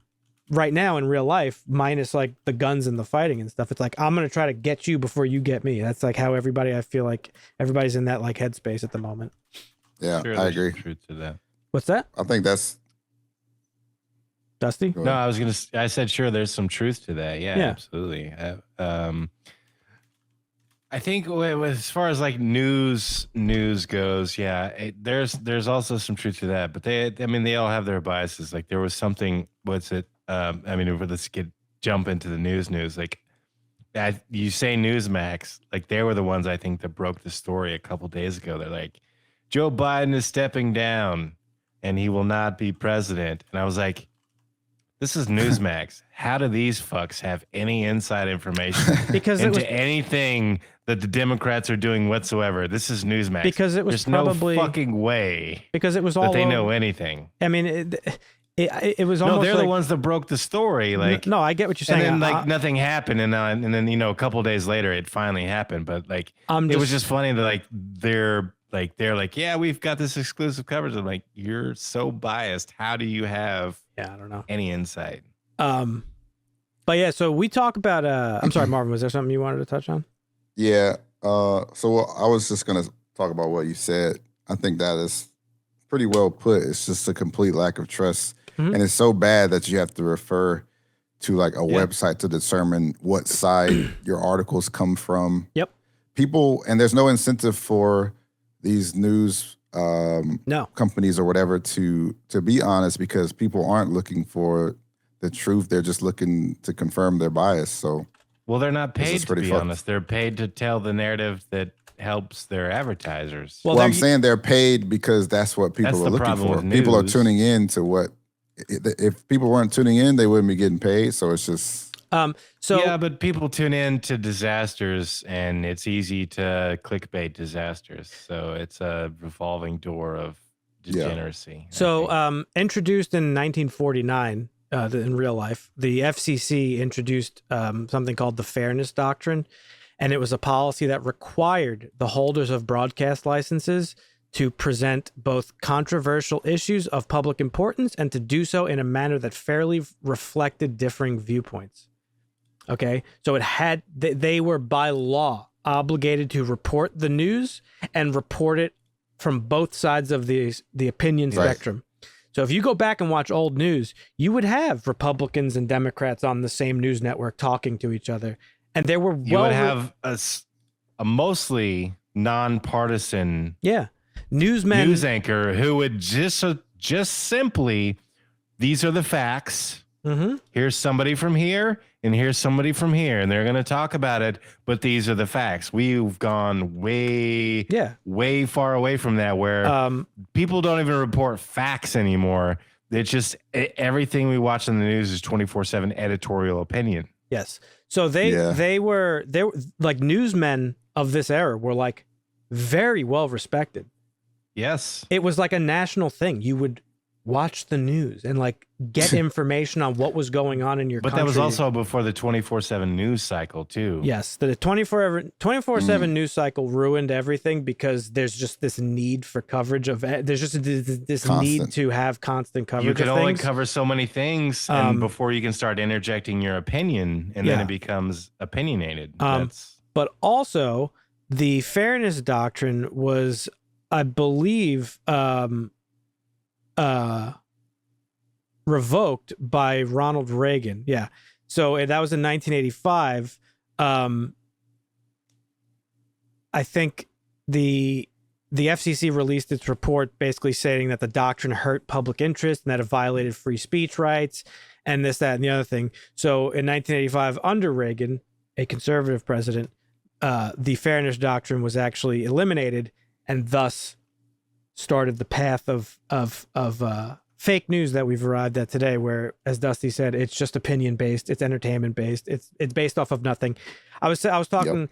right now in real life, minus like the guns and the fighting and stuff. It's like, I'm gonna try to get you before you get me. That's like how I feel like everybody's in that like headspace at the moment. Yeah, sure, I agree. Truth to that. What's that? I think that's Dusty. No, I said sure. There's some truth to that. Yeah. Absolutely. I think as far as like news goes, there's also some truth to that. But they all have their biases. Like there was something. What's it? Let's jump into the news. Like you say Newsmax, like they were the ones I think that broke the story a couple days ago. They're like, Joe Biden is stepping down, and he will not be president. And I was like, this is Newsmax. How do these fucks have any inside information into anything that the Democrats are doing whatsoever? This is Newsmax. Because it was There's probably no fucking way. Because it was all that they know anything. I mean, it was almost. No, they're like, the ones that broke the story. Like, no, I get what you're saying. And then nothing happened, and then a couple days later it finally happened. But like, it was just funny that like they're like, yeah, we've got this exclusive coverage. I'm like, you're so biased. How do you have? Yeah, I don't know. Any insight? But yeah, so we talk about. I'm sorry, Marvin. Was there something you wanted to touch on? Yeah. So I was just gonna talk about what you said. I think that is pretty well put. It's just a complete lack of trust, and it's so bad that you have to refer to like a website to determine what side your articles come from. Yep. People, and there's no incentive for these news companies or whatever to be honest, because people aren't looking for the truth. They're just looking to confirm their bias. So, well, they're not paid to be honest. They're paid to tell the narrative that helps their advertisers. Well, I'm saying they're paid because that's what people are looking for. People are tuning in to what. If people weren't tuning in, they wouldn't be getting paid. So it's just. But people tune in to disasters, and it's easy to clickbait disasters. So it's a revolving door of degeneracy. So introduced in 1949 in real life, the FCC introduced something called the Fairness Doctrine, and it was a policy that required the holders of broadcast licenses to present both controversial issues of public importance and to do so in a manner that fairly reflected differing viewpoints. Okay, so they were by law obligated to report the news and report it from both sides of the opinion spectrum. So if you go back and watch old news, you would have Republicans and Democrats on the same news network talking to each other, and there were you would have a mostly nonpartisan news anchor who would just simply, these are the facts. Here's somebody from here and here's somebody from here, and they're going to talk about it, but these are the facts. We've gone way far away from that, where people don't even report facts anymore. It's just everything we watch on the news is 24/7 editorial opinion. Yes. So they were like, newsmen of this era were like very well respected. Yes. It was like a national thing. You would watch the news and like get information on what was going on in your country. But that was also before the 24/7 news cycle too. Yes, the 24/7 news cycle ruined everything, because there's just this need for coverage of. There's just this need to have constant coverage. You can of only things. cover so many things, and before you can start interjecting your opinion, and then it becomes opinionated. But also, the Fairness Doctrine was, I believe, revoked by Ronald Reagan. Yeah. So that was in 1985. I think the FCC released its report basically saying that the doctrine hurt public interest and that it violated free speech rights and this, that, and the other thing. So in 1985, under Reagan, a conservative president, the Fairness Doctrine was actually eliminated, and thus started the path of fake news that we've arrived at today, where, as Dusty said, it's just opinion based, it's entertainment based, it's based off of nothing. I was talking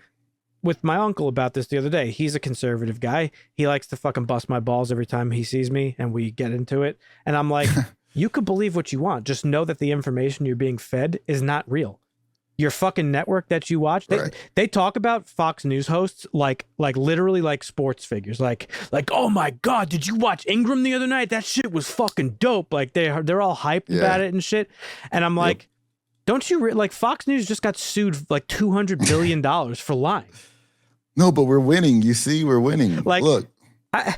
with my uncle about this the other day. He's a conservative guy. He likes to fucking bust my balls every time he sees me and we get into it. And I'm like, you could believe what you want. Just know that the information you're being fed is not real. Your fucking network that you watch, they talk about Fox News hosts like literally like sports figures. Like, oh my God, did you watch Ingram the other night? That shit was fucking dope. Like they're all hyped about it and shit. And I'm like, don't you like Fox News just got sued like $200 billion for lying. No, but we're winning. You see, we're winning. Like, look, I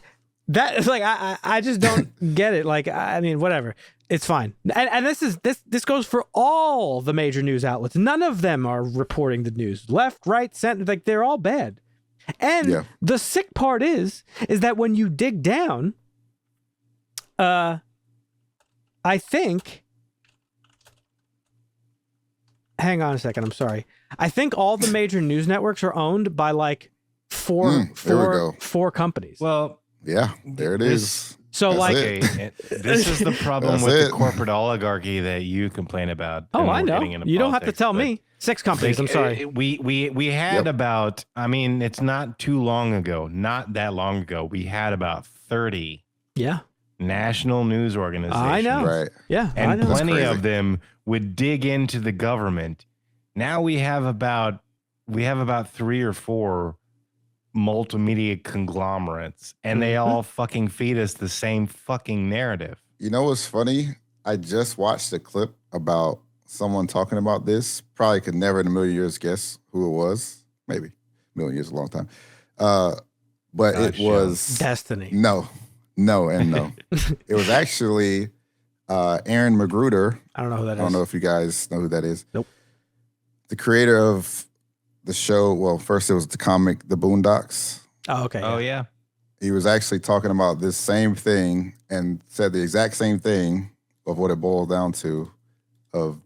just don't get it. Like, I mean, whatever. It's fine. And this goes for all the major news outlets. None of them are reporting the news. Left, right, center, like they're all bad. And the sick part is that when you dig down, I think, hang on a second, I'm sorry. I think all the major news networks are owned by like four companies. Well, yeah, there it is. So That's like, this is the problem with the corporate oligarchy that you complain about. Oh, I know. You don't have to tell me. 6 companies. I'm sorry. We had about. I mean, it's not too long ago. Not that long ago. We had about 30. National news organizations. I know. Right. Yeah. And plenty of them would dig into the government. Now we have about 3 or 4 multimedia conglomerates, and they all fucking feed us the same fucking narrative. You know what's funny? I just watched a clip about someone talking about this. Probably could never in a million years guess who it was. Maybe. A million years is a long time. But it was Destiny. No. It was actually Aaron McGruder. I don't know who that is. I don't know if you guys know who that is. Nope. The creator of the show, well, first it was the comic, The Boondocks. Oh, okay. Oh, yeah. He was actually talking about this same thing and said the exact same thing of what it boiled down to, of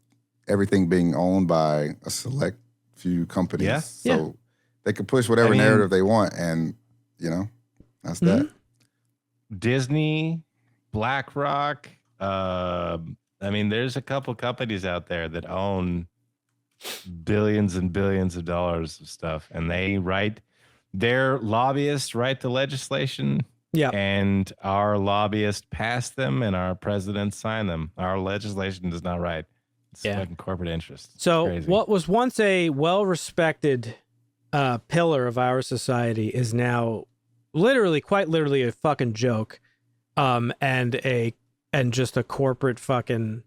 everything being owned by a select few companies. Yeah. So they can push whatever narrative they want, and, that's that. Disney, BlackRock. There's a couple companies out there that own billions and billions of dollars of stuff, and their lobbyists write the legislation, and our lobbyists pass them, and our presidents sign them. Our legislation does not write. It's fucking corporate interest. So what was once a well-respected pillar of our society is now quite literally a fucking joke, and just a corporate fucking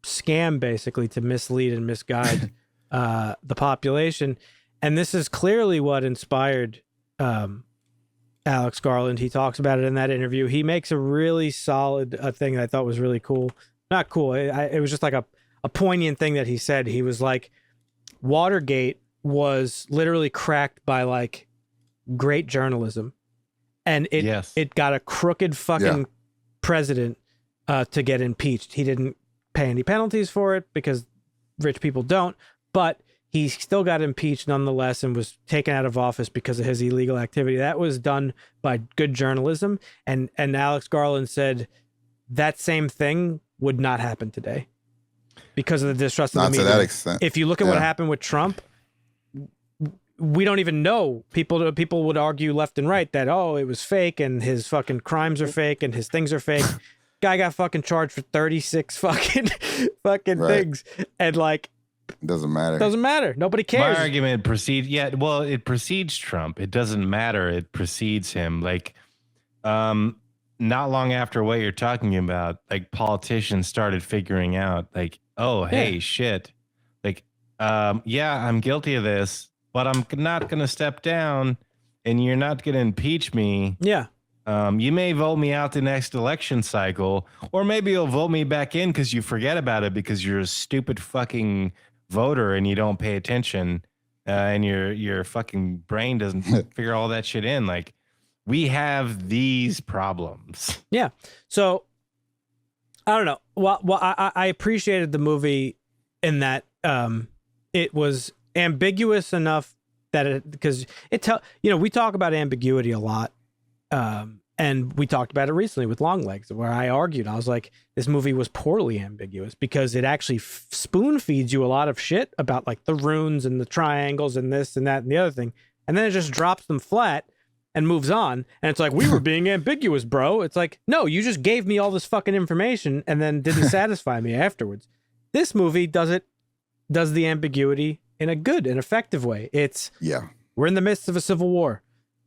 scam, basically, to mislead and misguide the population. And this is clearly what inspired Alex Garland. He talks about it in that interview. He makes a really solid thing that I thought was really cool. Not cool. It was just like a poignant thing that he said. He was like, Watergate was literally cracked by like great journalism. And it got a crooked fucking president to get impeached. He didn't pay any penalties for it because rich people don't, but he still got impeached nonetheless and was taken out of office because of his illegal activity. That was done by good journalism. And Alex Garland said that same thing would not happen today because of the distrust of the media. Not to that extent. If you look at what happened with Trump, we don't even know. People would argue left and right that, it was fake and his fucking crimes are fake and his things are fake. Guy got fucking charged for 36 fucking things. And like, it doesn't matter. Doesn't matter. Nobody cares. My argument precedes. Yeah, well, it precedes Trump. It doesn't matter. It precedes him. Like, not long after what you're talking about, like politicians started figuring out, like, hey, shit. Like, I'm guilty of this, but I'm not going to step down, and you're not going to impeach me. Yeah. You may vote me out the next election cycle, or maybe you'll vote me back in because you forget about it because you're a stupid fucking voter and you don't pay attention, and your fucking brain doesn't figure all that shit in. Like, we have these problems. Yeah. So I don't know. Well, I appreciated the movie in that it was ambiguous enough that because we talk about ambiguity a lot. And we talked about it recently with Longlegs, where I argued, I was like, this movie was poorly ambiguous because it actually spoon feeds you a lot of shit about like the runes and the triangles and this and that and the other thing. And then it just drops them flat and moves on. And it's like, we were being ambiguous, bro. It's like, no, you just gave me all this fucking information and then didn't satisfy me afterwards. This movie does the ambiguity in a good and effective way. We're in the midst of a civil war.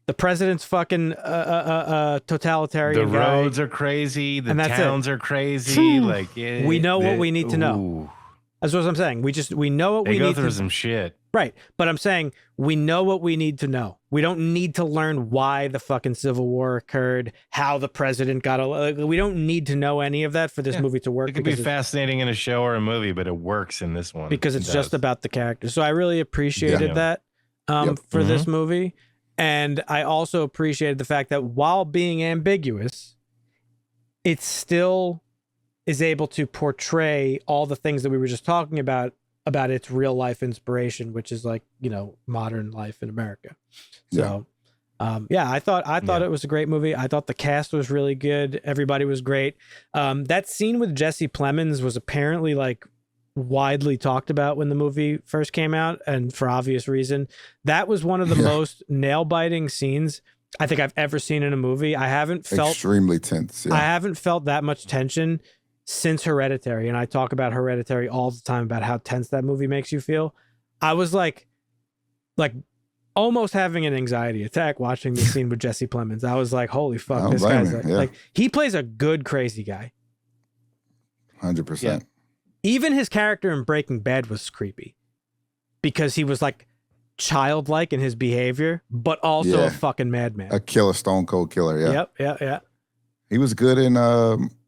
The president's fucking totalitarian. The guy. roads are crazy. The towns are crazy. Like we know what we need to know. That's what I'm saying. We know what we need to know. They go through some shit. Right. But I'm saying we know what we need to know. We don't need to learn why the fucking Civil War occurred, how the president got we don't need to know any of that for this movie to work. It could be fascinating in a show or a movie, but it works in this one. Because it's just about the characters. So I really appreciated that for this movie. And I also appreciated the fact that while being ambiguous, it still is able to portray all the things that we were just talking about its real life inspiration, which is like, modern life in America. So, I thought it was a great movie. I thought the cast was really good. Everybody was great. That scene with Jesse Plemons was apparently like widely talked about when the movie first came out, and for obvious reason. That was one of the most nail-biting scenes I think I've ever seen in a movie. I haven't felt extremely tense. I haven't felt that much tension since Hereditary, and I talk about Hereditary all the time about how tense that movie makes you feel. I was like almost having an anxiety attack watching the scene with Jesse Plemons. I was like, holy fuck, this guy's like he plays a good crazy guy. 100%. Even his character in Breaking Bad was creepy because he was like childlike in his behavior, but also a fucking madman. A killer, stone cold killer. Yeah. Yep. He was good in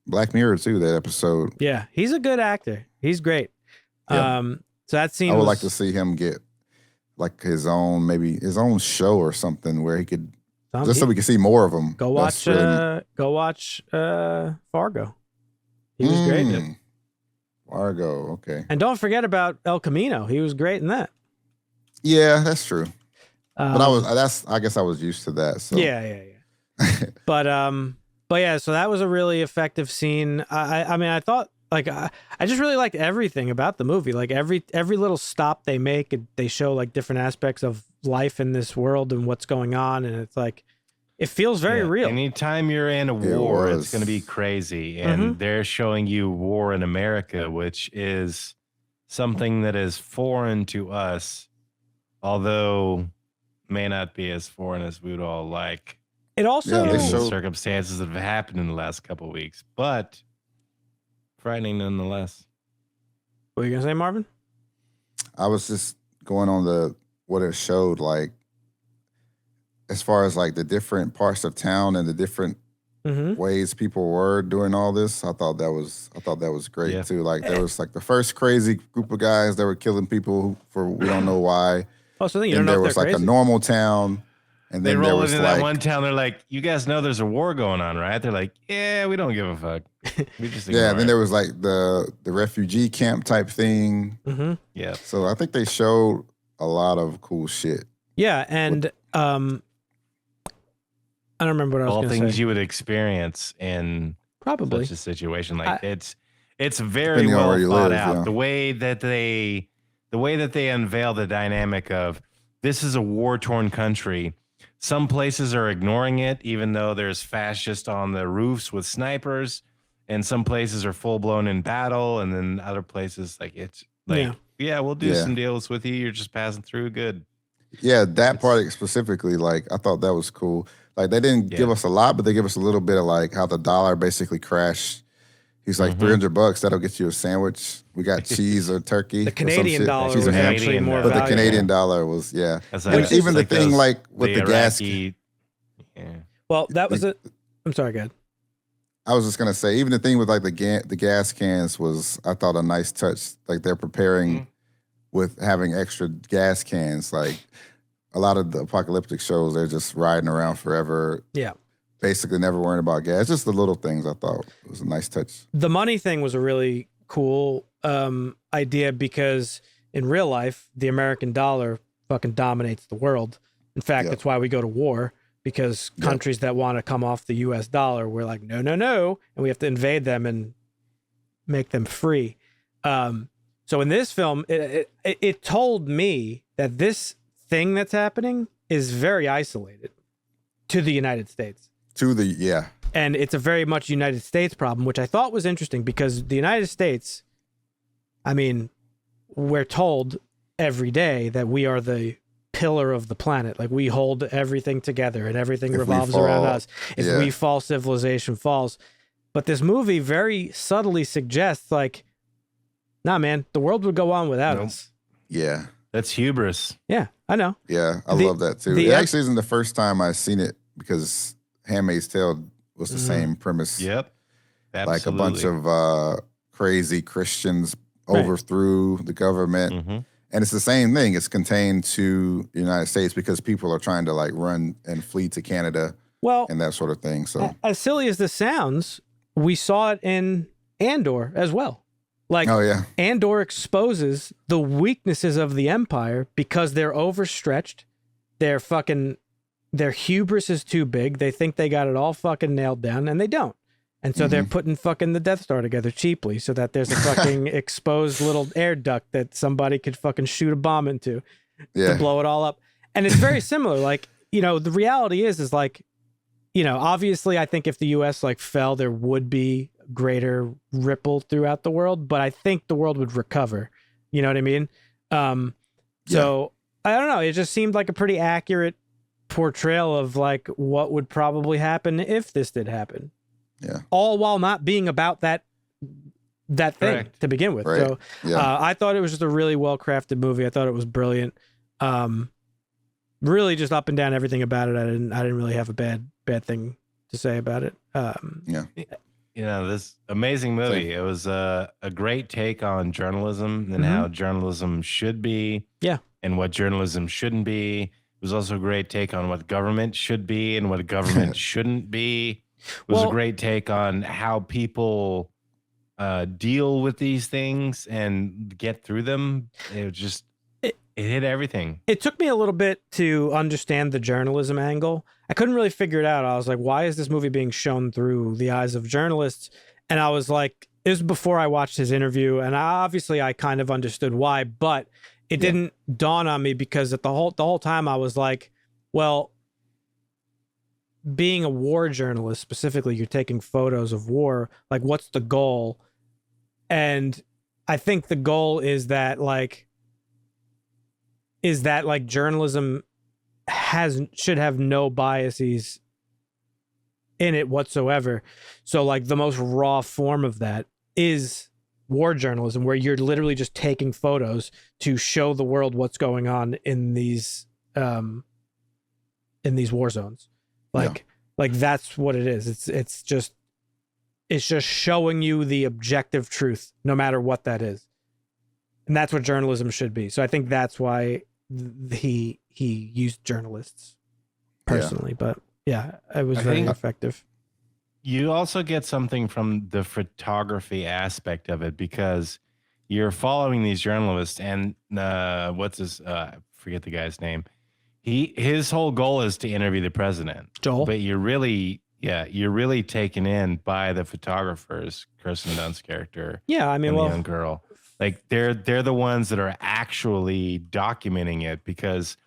Black Mirror too, that episode. Yeah. He's a good actor. He's great. So that scene I would like to see him get like his own show or something where he could so we can see more of him. Go watch Fargo. He was great in it. Fargo, okay. And don't forget about El Camino. He was great in that. Yeah, that's true. But I guess I was used to that. So yeah. But yeah, so that was a really effective scene. I mean, I thought like I just really liked everything about the movie. Like every little stop they make, they show like different aspects of life in this world and what's going on, and it's like it feels very real. Anytime you're in a war, it's going to be crazy. And they're showing you war in America, which is something that is foreign to us, although may not be as foreign as we would all like. It also given the circumstances that have happened in the last couple of weeks, but frightening nonetheless. What are you going to say, Marvin? I was just going on what it showed, like, as far as like the different parts of town and the different ways people were doing all this. I thought that was great too. Like there was like the first crazy group of guys that were killing people for we don't know why. Oh, so then you don't know there if was they're like crazy. a normal town, and then they roll into that one town. They're like, "You guys know there's a war going on, right?" They're like, "Yeah, we don't give a fuck." We just and then there was like the refugee camp type thing. Yeah. So I think they showed a lot of cool shit. Yeah, and I don't remember what I was going to say. All things you would experience in probably such a situation. Like it's very well thought out. Yeah. The way that they unveil the dynamic of this is a war-torn country. Some places are ignoring it, even though there's fascists on the roofs with snipers, and some places are full-blown in battle, and then other places like it's like, we'll do some deals with you. You're just passing through. Good. Yeah, that part specifically, like I thought that was cool. Like they didn't give us a lot, but they give us a little bit of like how the dollar basically crashed. He's like $300. That'll get you a sandwich. We got cheese or turkey. The Canadian dollar was actually more valuable. But the Canadian dollar was Like, even the thing like with the gas. Yeah. Well, that was it. I'm sorry, go ahead. I was just gonna say, even the thing with like the gas cans was, I thought, a nice touch. Like they're preparing with having extra gas cans. Like a lot of the apocalyptic shows, they're just riding around forever. Yeah. Basically never worrying about gas. Just the little things I thought was a nice touch. The money thing was a really cool idea because in real life, the American dollar fucking dominates the world. In fact, that's why we go to war. because countries that want to come off the US dollar, we're like, no, and we have to invade them and make them free. So in this film, it told me that this thing that's happening is very isolated to the United States. And it's a very much United States problem, which I thought was interesting because the United States, I mean, we're told every day that we are the pillar of the planet. Like, we hold everything together and everything revolves around us. If we fall, civilization falls. But this movie very subtly suggests, like, nah, man, the world would go on without us. Yeah. That's hubris. Yeah, I know. Yeah, I love that too. It actually isn't the first time I've seen it because Handmaid's Tale was the same premise. Yep. Absolutely. Like a bunch of crazy Christians overthrew the government. And it's the same thing. It's contained to the United States because people are trying to like run and flee to Canada and that sort of thing. So as silly as this sounds, we saw it in Andor as well. Like, Andor exposes the weaknesses of the Empire because they're overstretched. Their hubris is too big. They think they got it all fucking nailed down, and they don't. And so they're putting fucking the Death Star together cheaply so that there's a fucking exposed little air duct that somebody could fucking shoot a bomb into to blow it all up. And it's very similar. Like, you know, the reality is like, you know, obviously I think if the US like fell, there would be greater ripple throughout the world, but I think the world would recover. You know what I mean? So I don't know. It just seemed like a pretty accurate portrayal of like what would probably happen if this did happen. Yeah. All while not being about that thing to begin with. Right. So I thought it was just a really well-crafted movie. I thought it was brilliant. Really just up and down everything about it. I didn't really have a bad thing to say about it. You know, this amazing movie. It was a great take on journalism and how journalism should be. Yeah. And what journalism shouldn't be. It was also a great take on what government should be and what government shouldn't be. It was a great take on how people deal with these things and get through them. It was just, it hit everything. It took me a little bit to understand the journalism angle. I couldn't really figure it out. I was like, why is this movie being shown through the eyes of journalists? And I was like, it was before I watched his interview. And obviously I kind of understood why, but it didn't dawn on me because the whole time I was like, well, being a war journalist, specifically, you're taking photos of war. Like, what's the goal? And I think the goal is that journalism should have no biases in it whatsoever. So like the most raw form of that is war journalism, where you're literally just taking photos to show the world what's going on in these war zones. Like that's what it is. It's just showing you the objective truth, no matter what that is. And that's what journalism should be. So I think that's why he used journalists personally. But yeah, it was very effective. You also get something from the photography aspect of it because you're following these journalists and what's his I forget the guy's name. His whole goal is to interview the president. Joel. But you're really taken in by the photographers, Kirsten Dunst's character. Yeah, I mean, and the young girl. Like they're the ones that are actually documenting it, because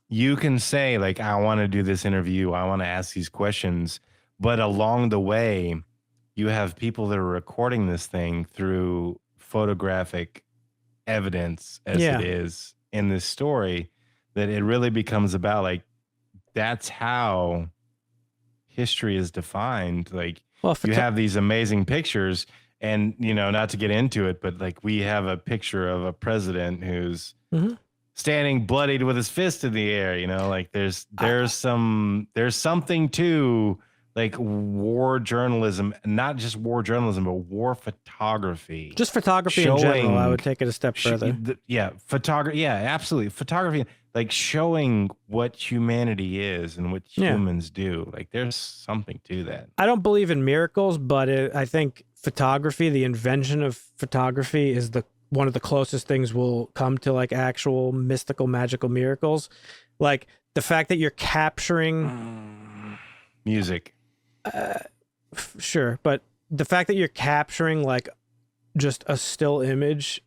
you can say like, I want to do this interview, I want to ask these questions, but along the way, you have people that are recording this thing through photographic evidence as it is in this story, that it really becomes about like, that's how history is defined. Like, you have these amazing pictures, and you know, not to get into it, but like we have a picture of a president who's standing bloodied with his fist in the air, you know, like there's something to like war journalism, not just war journalism, but war photography. Just photography in general, I would take it a step further. Photography. Yeah, absolutely. Photography, like showing what humanity is and what humans do. Like there's something to that. I don't believe in miracles, but I think photography, the invention of photography, is one of the closest things we'll come to like actual mystical magical miracles. Like the fact that you're capturing music. Sure, but the fact that you're capturing like just a still image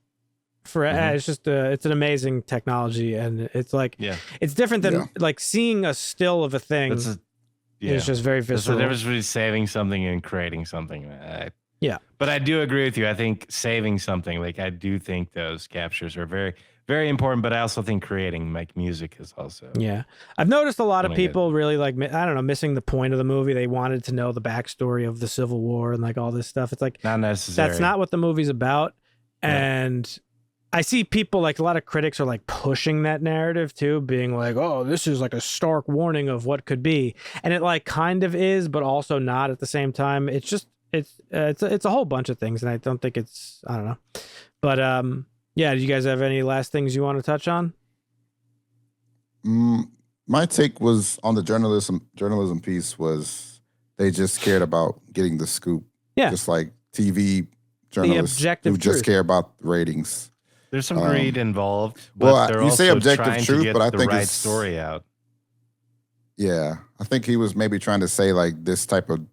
for it's just it's an amazing technology, and it's like it's different than like seeing a still of a thing. It's just very visceral. There's a difference between saving something and creating something. Yeah, but I do agree with you. I think saving something, like I do think those captures are very, very important. But I also think creating like music is also. Yeah, I've noticed a lot of people really like, I don't know, missing the point of the movie. They wanted to know the backstory of the Civil War and like all this stuff. It's like not necessary. That's not what the movie's about. And I see people, like a lot of critics are like pushing that narrative too, being like, oh, this is like a stark warning of what could be. And it like kind of is, but also not at the same time. It's just, it's a whole bunch of things. And I don't think I don't know. But yeah, do you guys have any last things you want to touch on? My take was on the journalism piece was they just cared about getting the scoop. Yeah. Just like TV journalists who just care about ratings. There's some greed involved. But they're you say also objective trying truth, to get but I the think right it's story out. Yeah, I think he was maybe trying to say like this type of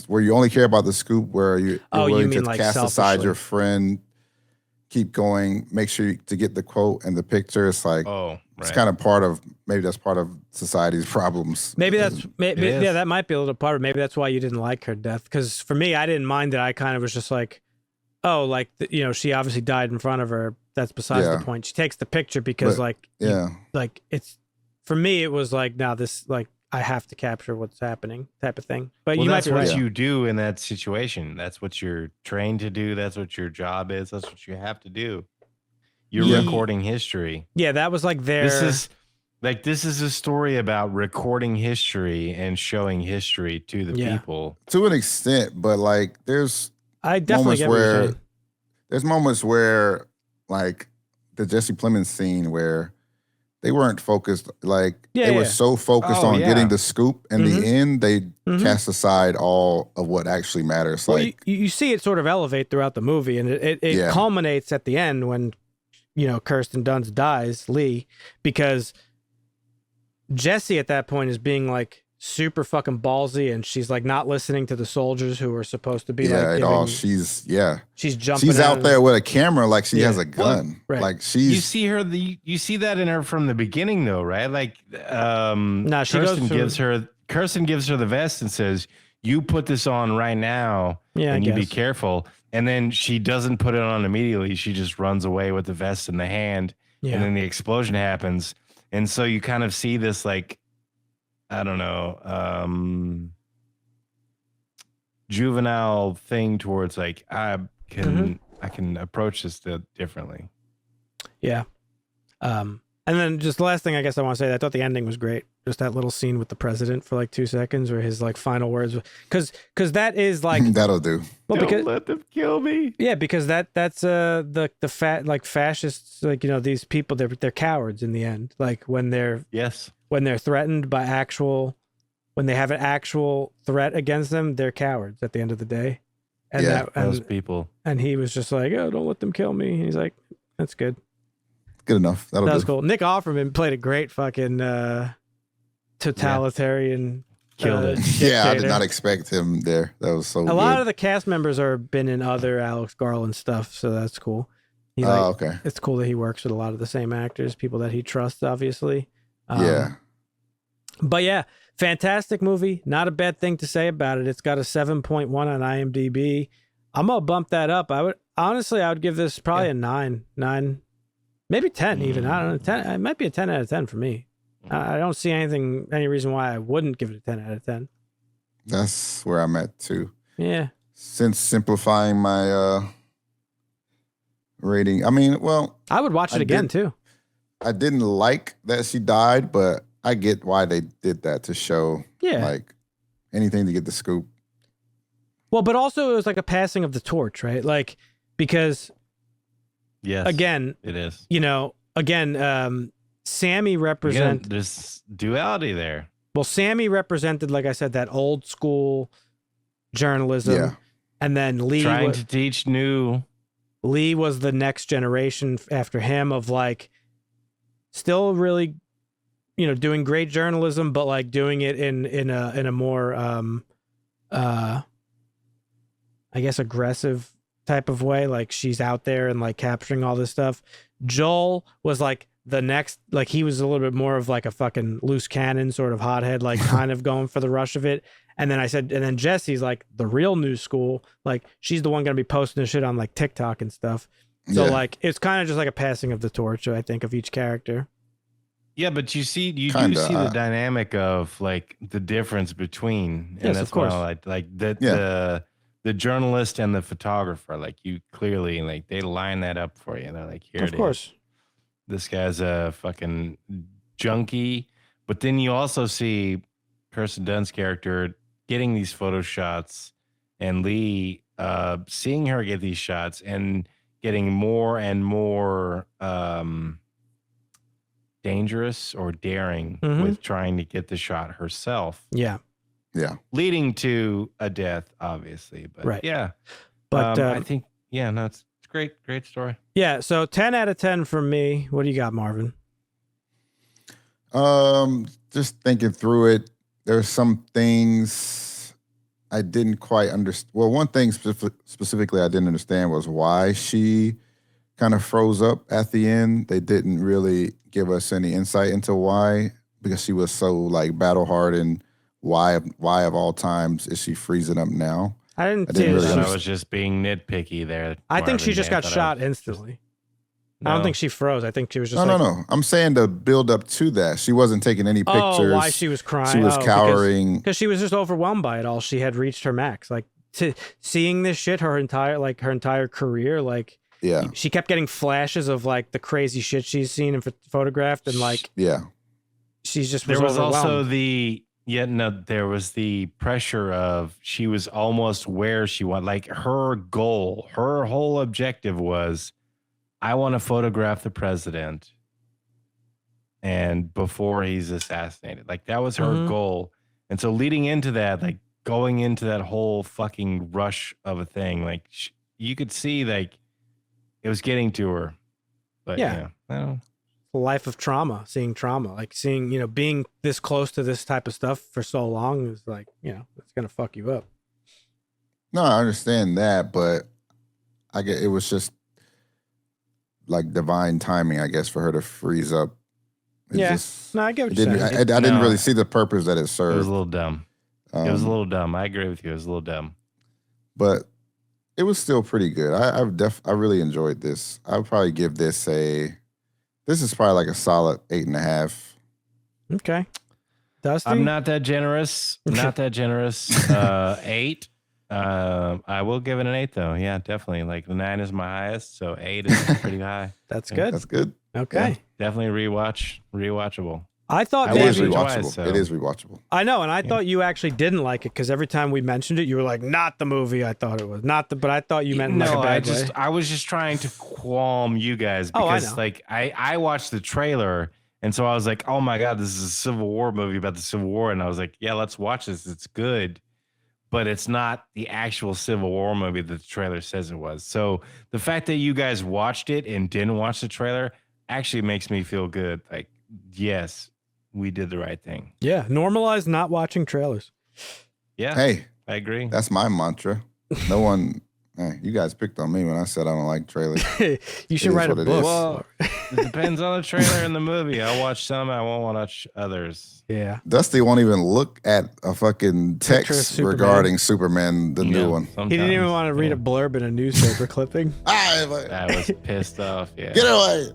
where you only care about the scoop, where you're willing to like cast aside your friend, keep going, make sure to get the quote and the picture. It's like it's kind of part of that's part of society's problems. Maybe that's that might be a little part of maybe that's why you didn't like her death. Because for me, I didn't mind it. I kind of was just like, oh, like she obviously died in front of her. That's besides the point. She takes the picture because it's for me. It was like now this like. I have to capture what's happening type of thing. But you might be right. That's what you do in that situation. That's what you're trained to do. That's what your job is. That's what you have to do. You're recording history. Yeah, that was like This is a story about recording history and showing history to the people. To an extent, but like there's moments where like the Jesse Plemons scene where they weren't focused, they were so focused on getting the scoop. In the end, they cast aside all of what actually matters. Well, you see it sort of elevate throughout the movie, and it culminates at the end when, Kirsten Dunst dies, Lee, because Jesse at that point is being like super fucking ballsy, and she's like not listening to the soldiers who are supposed to be she's jumping. She's out there with a camera like she has a gun. Right. Like she's you see that in her from the beginning though, right? Like Kirsten gives her the vest and says, "You put this on right now, and you be careful." And then she doesn't put it on immediately. She just runs away with the vest in the hand, and then the explosion happens. And so you kind of see this like, I don't know, juvenile thing towards like I can approach this differently. Yeah. And then just the last thing I guess I want to say, I thought the ending was great. Just that little scene with the president for like 2 seconds, where his like final words, because that is like that'll do. Well, Don't let them kill me. Yeah, because that's the fascists, like these people, they're cowards in the end. Like when they're threatened by when they have an actual threat against them, they're cowards at the end of the day. And those people. And he was just like, oh, don't let them kill me. And he's like, that's good. Good enough. That was cool. Nick Offerman played a great fucking totalitarian killed it. I did not expect him there. That was so a lot of the cast members are been in other Alex Garland stuff, so that's cool. Okay. It's cool that he works with a lot of the same actors, people that he trusts, obviously. But yeah, fantastic movie. Not a bad thing to say about it. It's got a 7.1 on IMDb. I'm gonna bump that up. I would give this probably a 9, maybe 10 even. I don't know. 10. It might be a 10 out of 10 for me. I don't see any reason why I wouldn't give it a 10 out of 10. That's where I'm at too. Yeah. Since simplifying my rating, I mean, well, I would watch it again too. I didn't like that she died, but I get why they did that to show, like anything to get the scoop. Well, but also it was like a passing of the torch, right? Like because, again, it is. Sammy represents. There's duality there. Well, Sammy represented, like I said, that old school journalism, and then Lee trying to teach new Lee was the next generation after him of like still really, doing great journalism, but like doing it in a more I guess aggressive type of way. Like she's out there and like capturing all this stuff. Joel was like the next, like he was a little bit more of like a fucking loose cannon sort of hothead, like kind of going for the rush of it. And then Jesse's like the real new school. Like she's the one going to be posting the shit on like TikTok and stuff. So like, it's kind of just like a passing of the torch, I think, of each character. Yeah, but you do see the dynamic of like the difference between, and that's why I like the journalist and the photographer. Like you clearly like they line that up for you. They're like, here it is. This guy's a fucking junkie. But then you also see Kirsten Dunst's character getting these photo shots, and Lee seeing her get these shots and getting more and more dangerous or daring with trying to get the shot herself. Yeah. Leading to a death, obviously. But but I think, it's great story. Yeah. So 10 out of 10 from me. What do you got, Marvin? Just thinking through it, there's some things I didn't quite understand. Well, one thing specifically I didn't understand was why she kind of froze up at the end. They didn't really give us any insight into why, because she was so like battle hardened. Why of all times is she freezing up now? I was just being nitpicky there. I think she just got shot instantly. I don't think she froze. I think she was just no. I'm saying the build up to that. She wasn't taking any pictures. Oh, why she was crying. She was cowering. Because she was just overwhelmed by it all. She had reached her max. Like seeing this shit her entire career, like she kept getting flashes of like the crazy shit she's seen and photographed, and like she's just there was also there was the pressure of she was almost where she wanted. Like her goal, her whole objective was, I want to photograph the president and before he's assassinated. Like that was her goal. And so leading into that, like going into that whole fucking rush of a thing, like you could see like it was getting to her. But life of trauma, seeing trauma, like seeing, being this close to this type of stuff for so long is like, it's going to fuck you up. No, I understand that, but I get it was just like divine timing, I guess, for her to freeze up. I get what you're saying. I didn't really see the purpose that it served. It was a little dumb. It was a little dumb. I agree with you. It was a little dumb. But it was still pretty good. I really enjoyed this. I would probably give this this is probably like a solid 8.5. Okay. Dusty? I'm not that generous. 8. I will give it an 8 though. Yeah, definitely. Like the 9 is my highest, so 8 is pretty high. That's good. That's good. Okay. Yeah. Definitely rewatchable. I thought it is rewatchable. Twice, so. It is rewatchable. I know, and I thought you actually didn't like it because every time we mentioned it, you were like, "Not the movie." I thought it was but I thought you meant like a bad way. I was just trying to qualm you guys because I watched the trailer, and so I was like, "Oh my god, this is a Civil War movie about the Civil War," and I was like, "Yeah, let's watch this. It's good." But it's not the actual Civil War movie that the trailer says it was. So the fact that you guys watched it and didn't watch the trailer actually makes me feel good. Like, yes, we did the right thing. Yeah, normalize not watching trailers. Yeah, hey, I agree. That's my mantra. No one, you guys picked on me when I said I don't like trailers. You should write a book. Well, it depends on the trailer and the movie. I'll watch some, I won't watch others. Yeah. Dusty won't even look at a fucking text regarding Superman, the new one. He didn't even want to read a blurb in a newspaper clipping. I was pissed off. Yeah. Get away.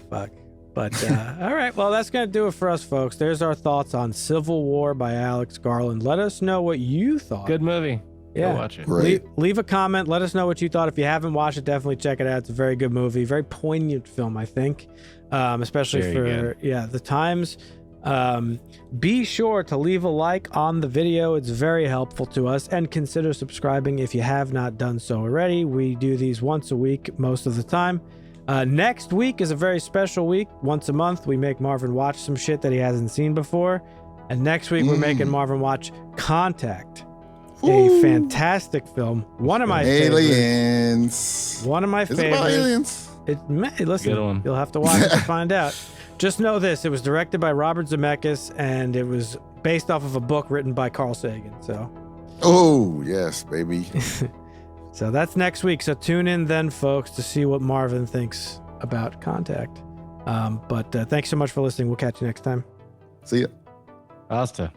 Fuck. But all right, well, that's going to do it for us, folks. There's our thoughts on Civil War by Alex Garland. Let us know what you thought. Good movie. Yeah. Go watch it. Leave a comment. Let us know what you thought. If you haven't watched it, definitely check it out. It's a very good movie. Very poignant film, I think, especially the times. Be sure to leave a like on the video. It's very helpful to us, and consider subscribing if you have not done so already. We do these once a week most of the time. Next week is a very special week. Once a month, we make Marvin watch some shit that he hasn't seen before. And next week, we're making Marvin watch Contact. a fantastic film. One of my Aliens. One of my It's favorites. about aliens. Listen, Good one. you'll have to watch it to find out. Just know this: it was directed by Robert Zemeckis, and it was based off of a book written by Carl Sagan. So, Oh yes, baby. so that's next week. So tune in then, folks, to see what Marvin thinks about Contact. But thanks so much for listening. We'll catch you next time. See ya. Asta.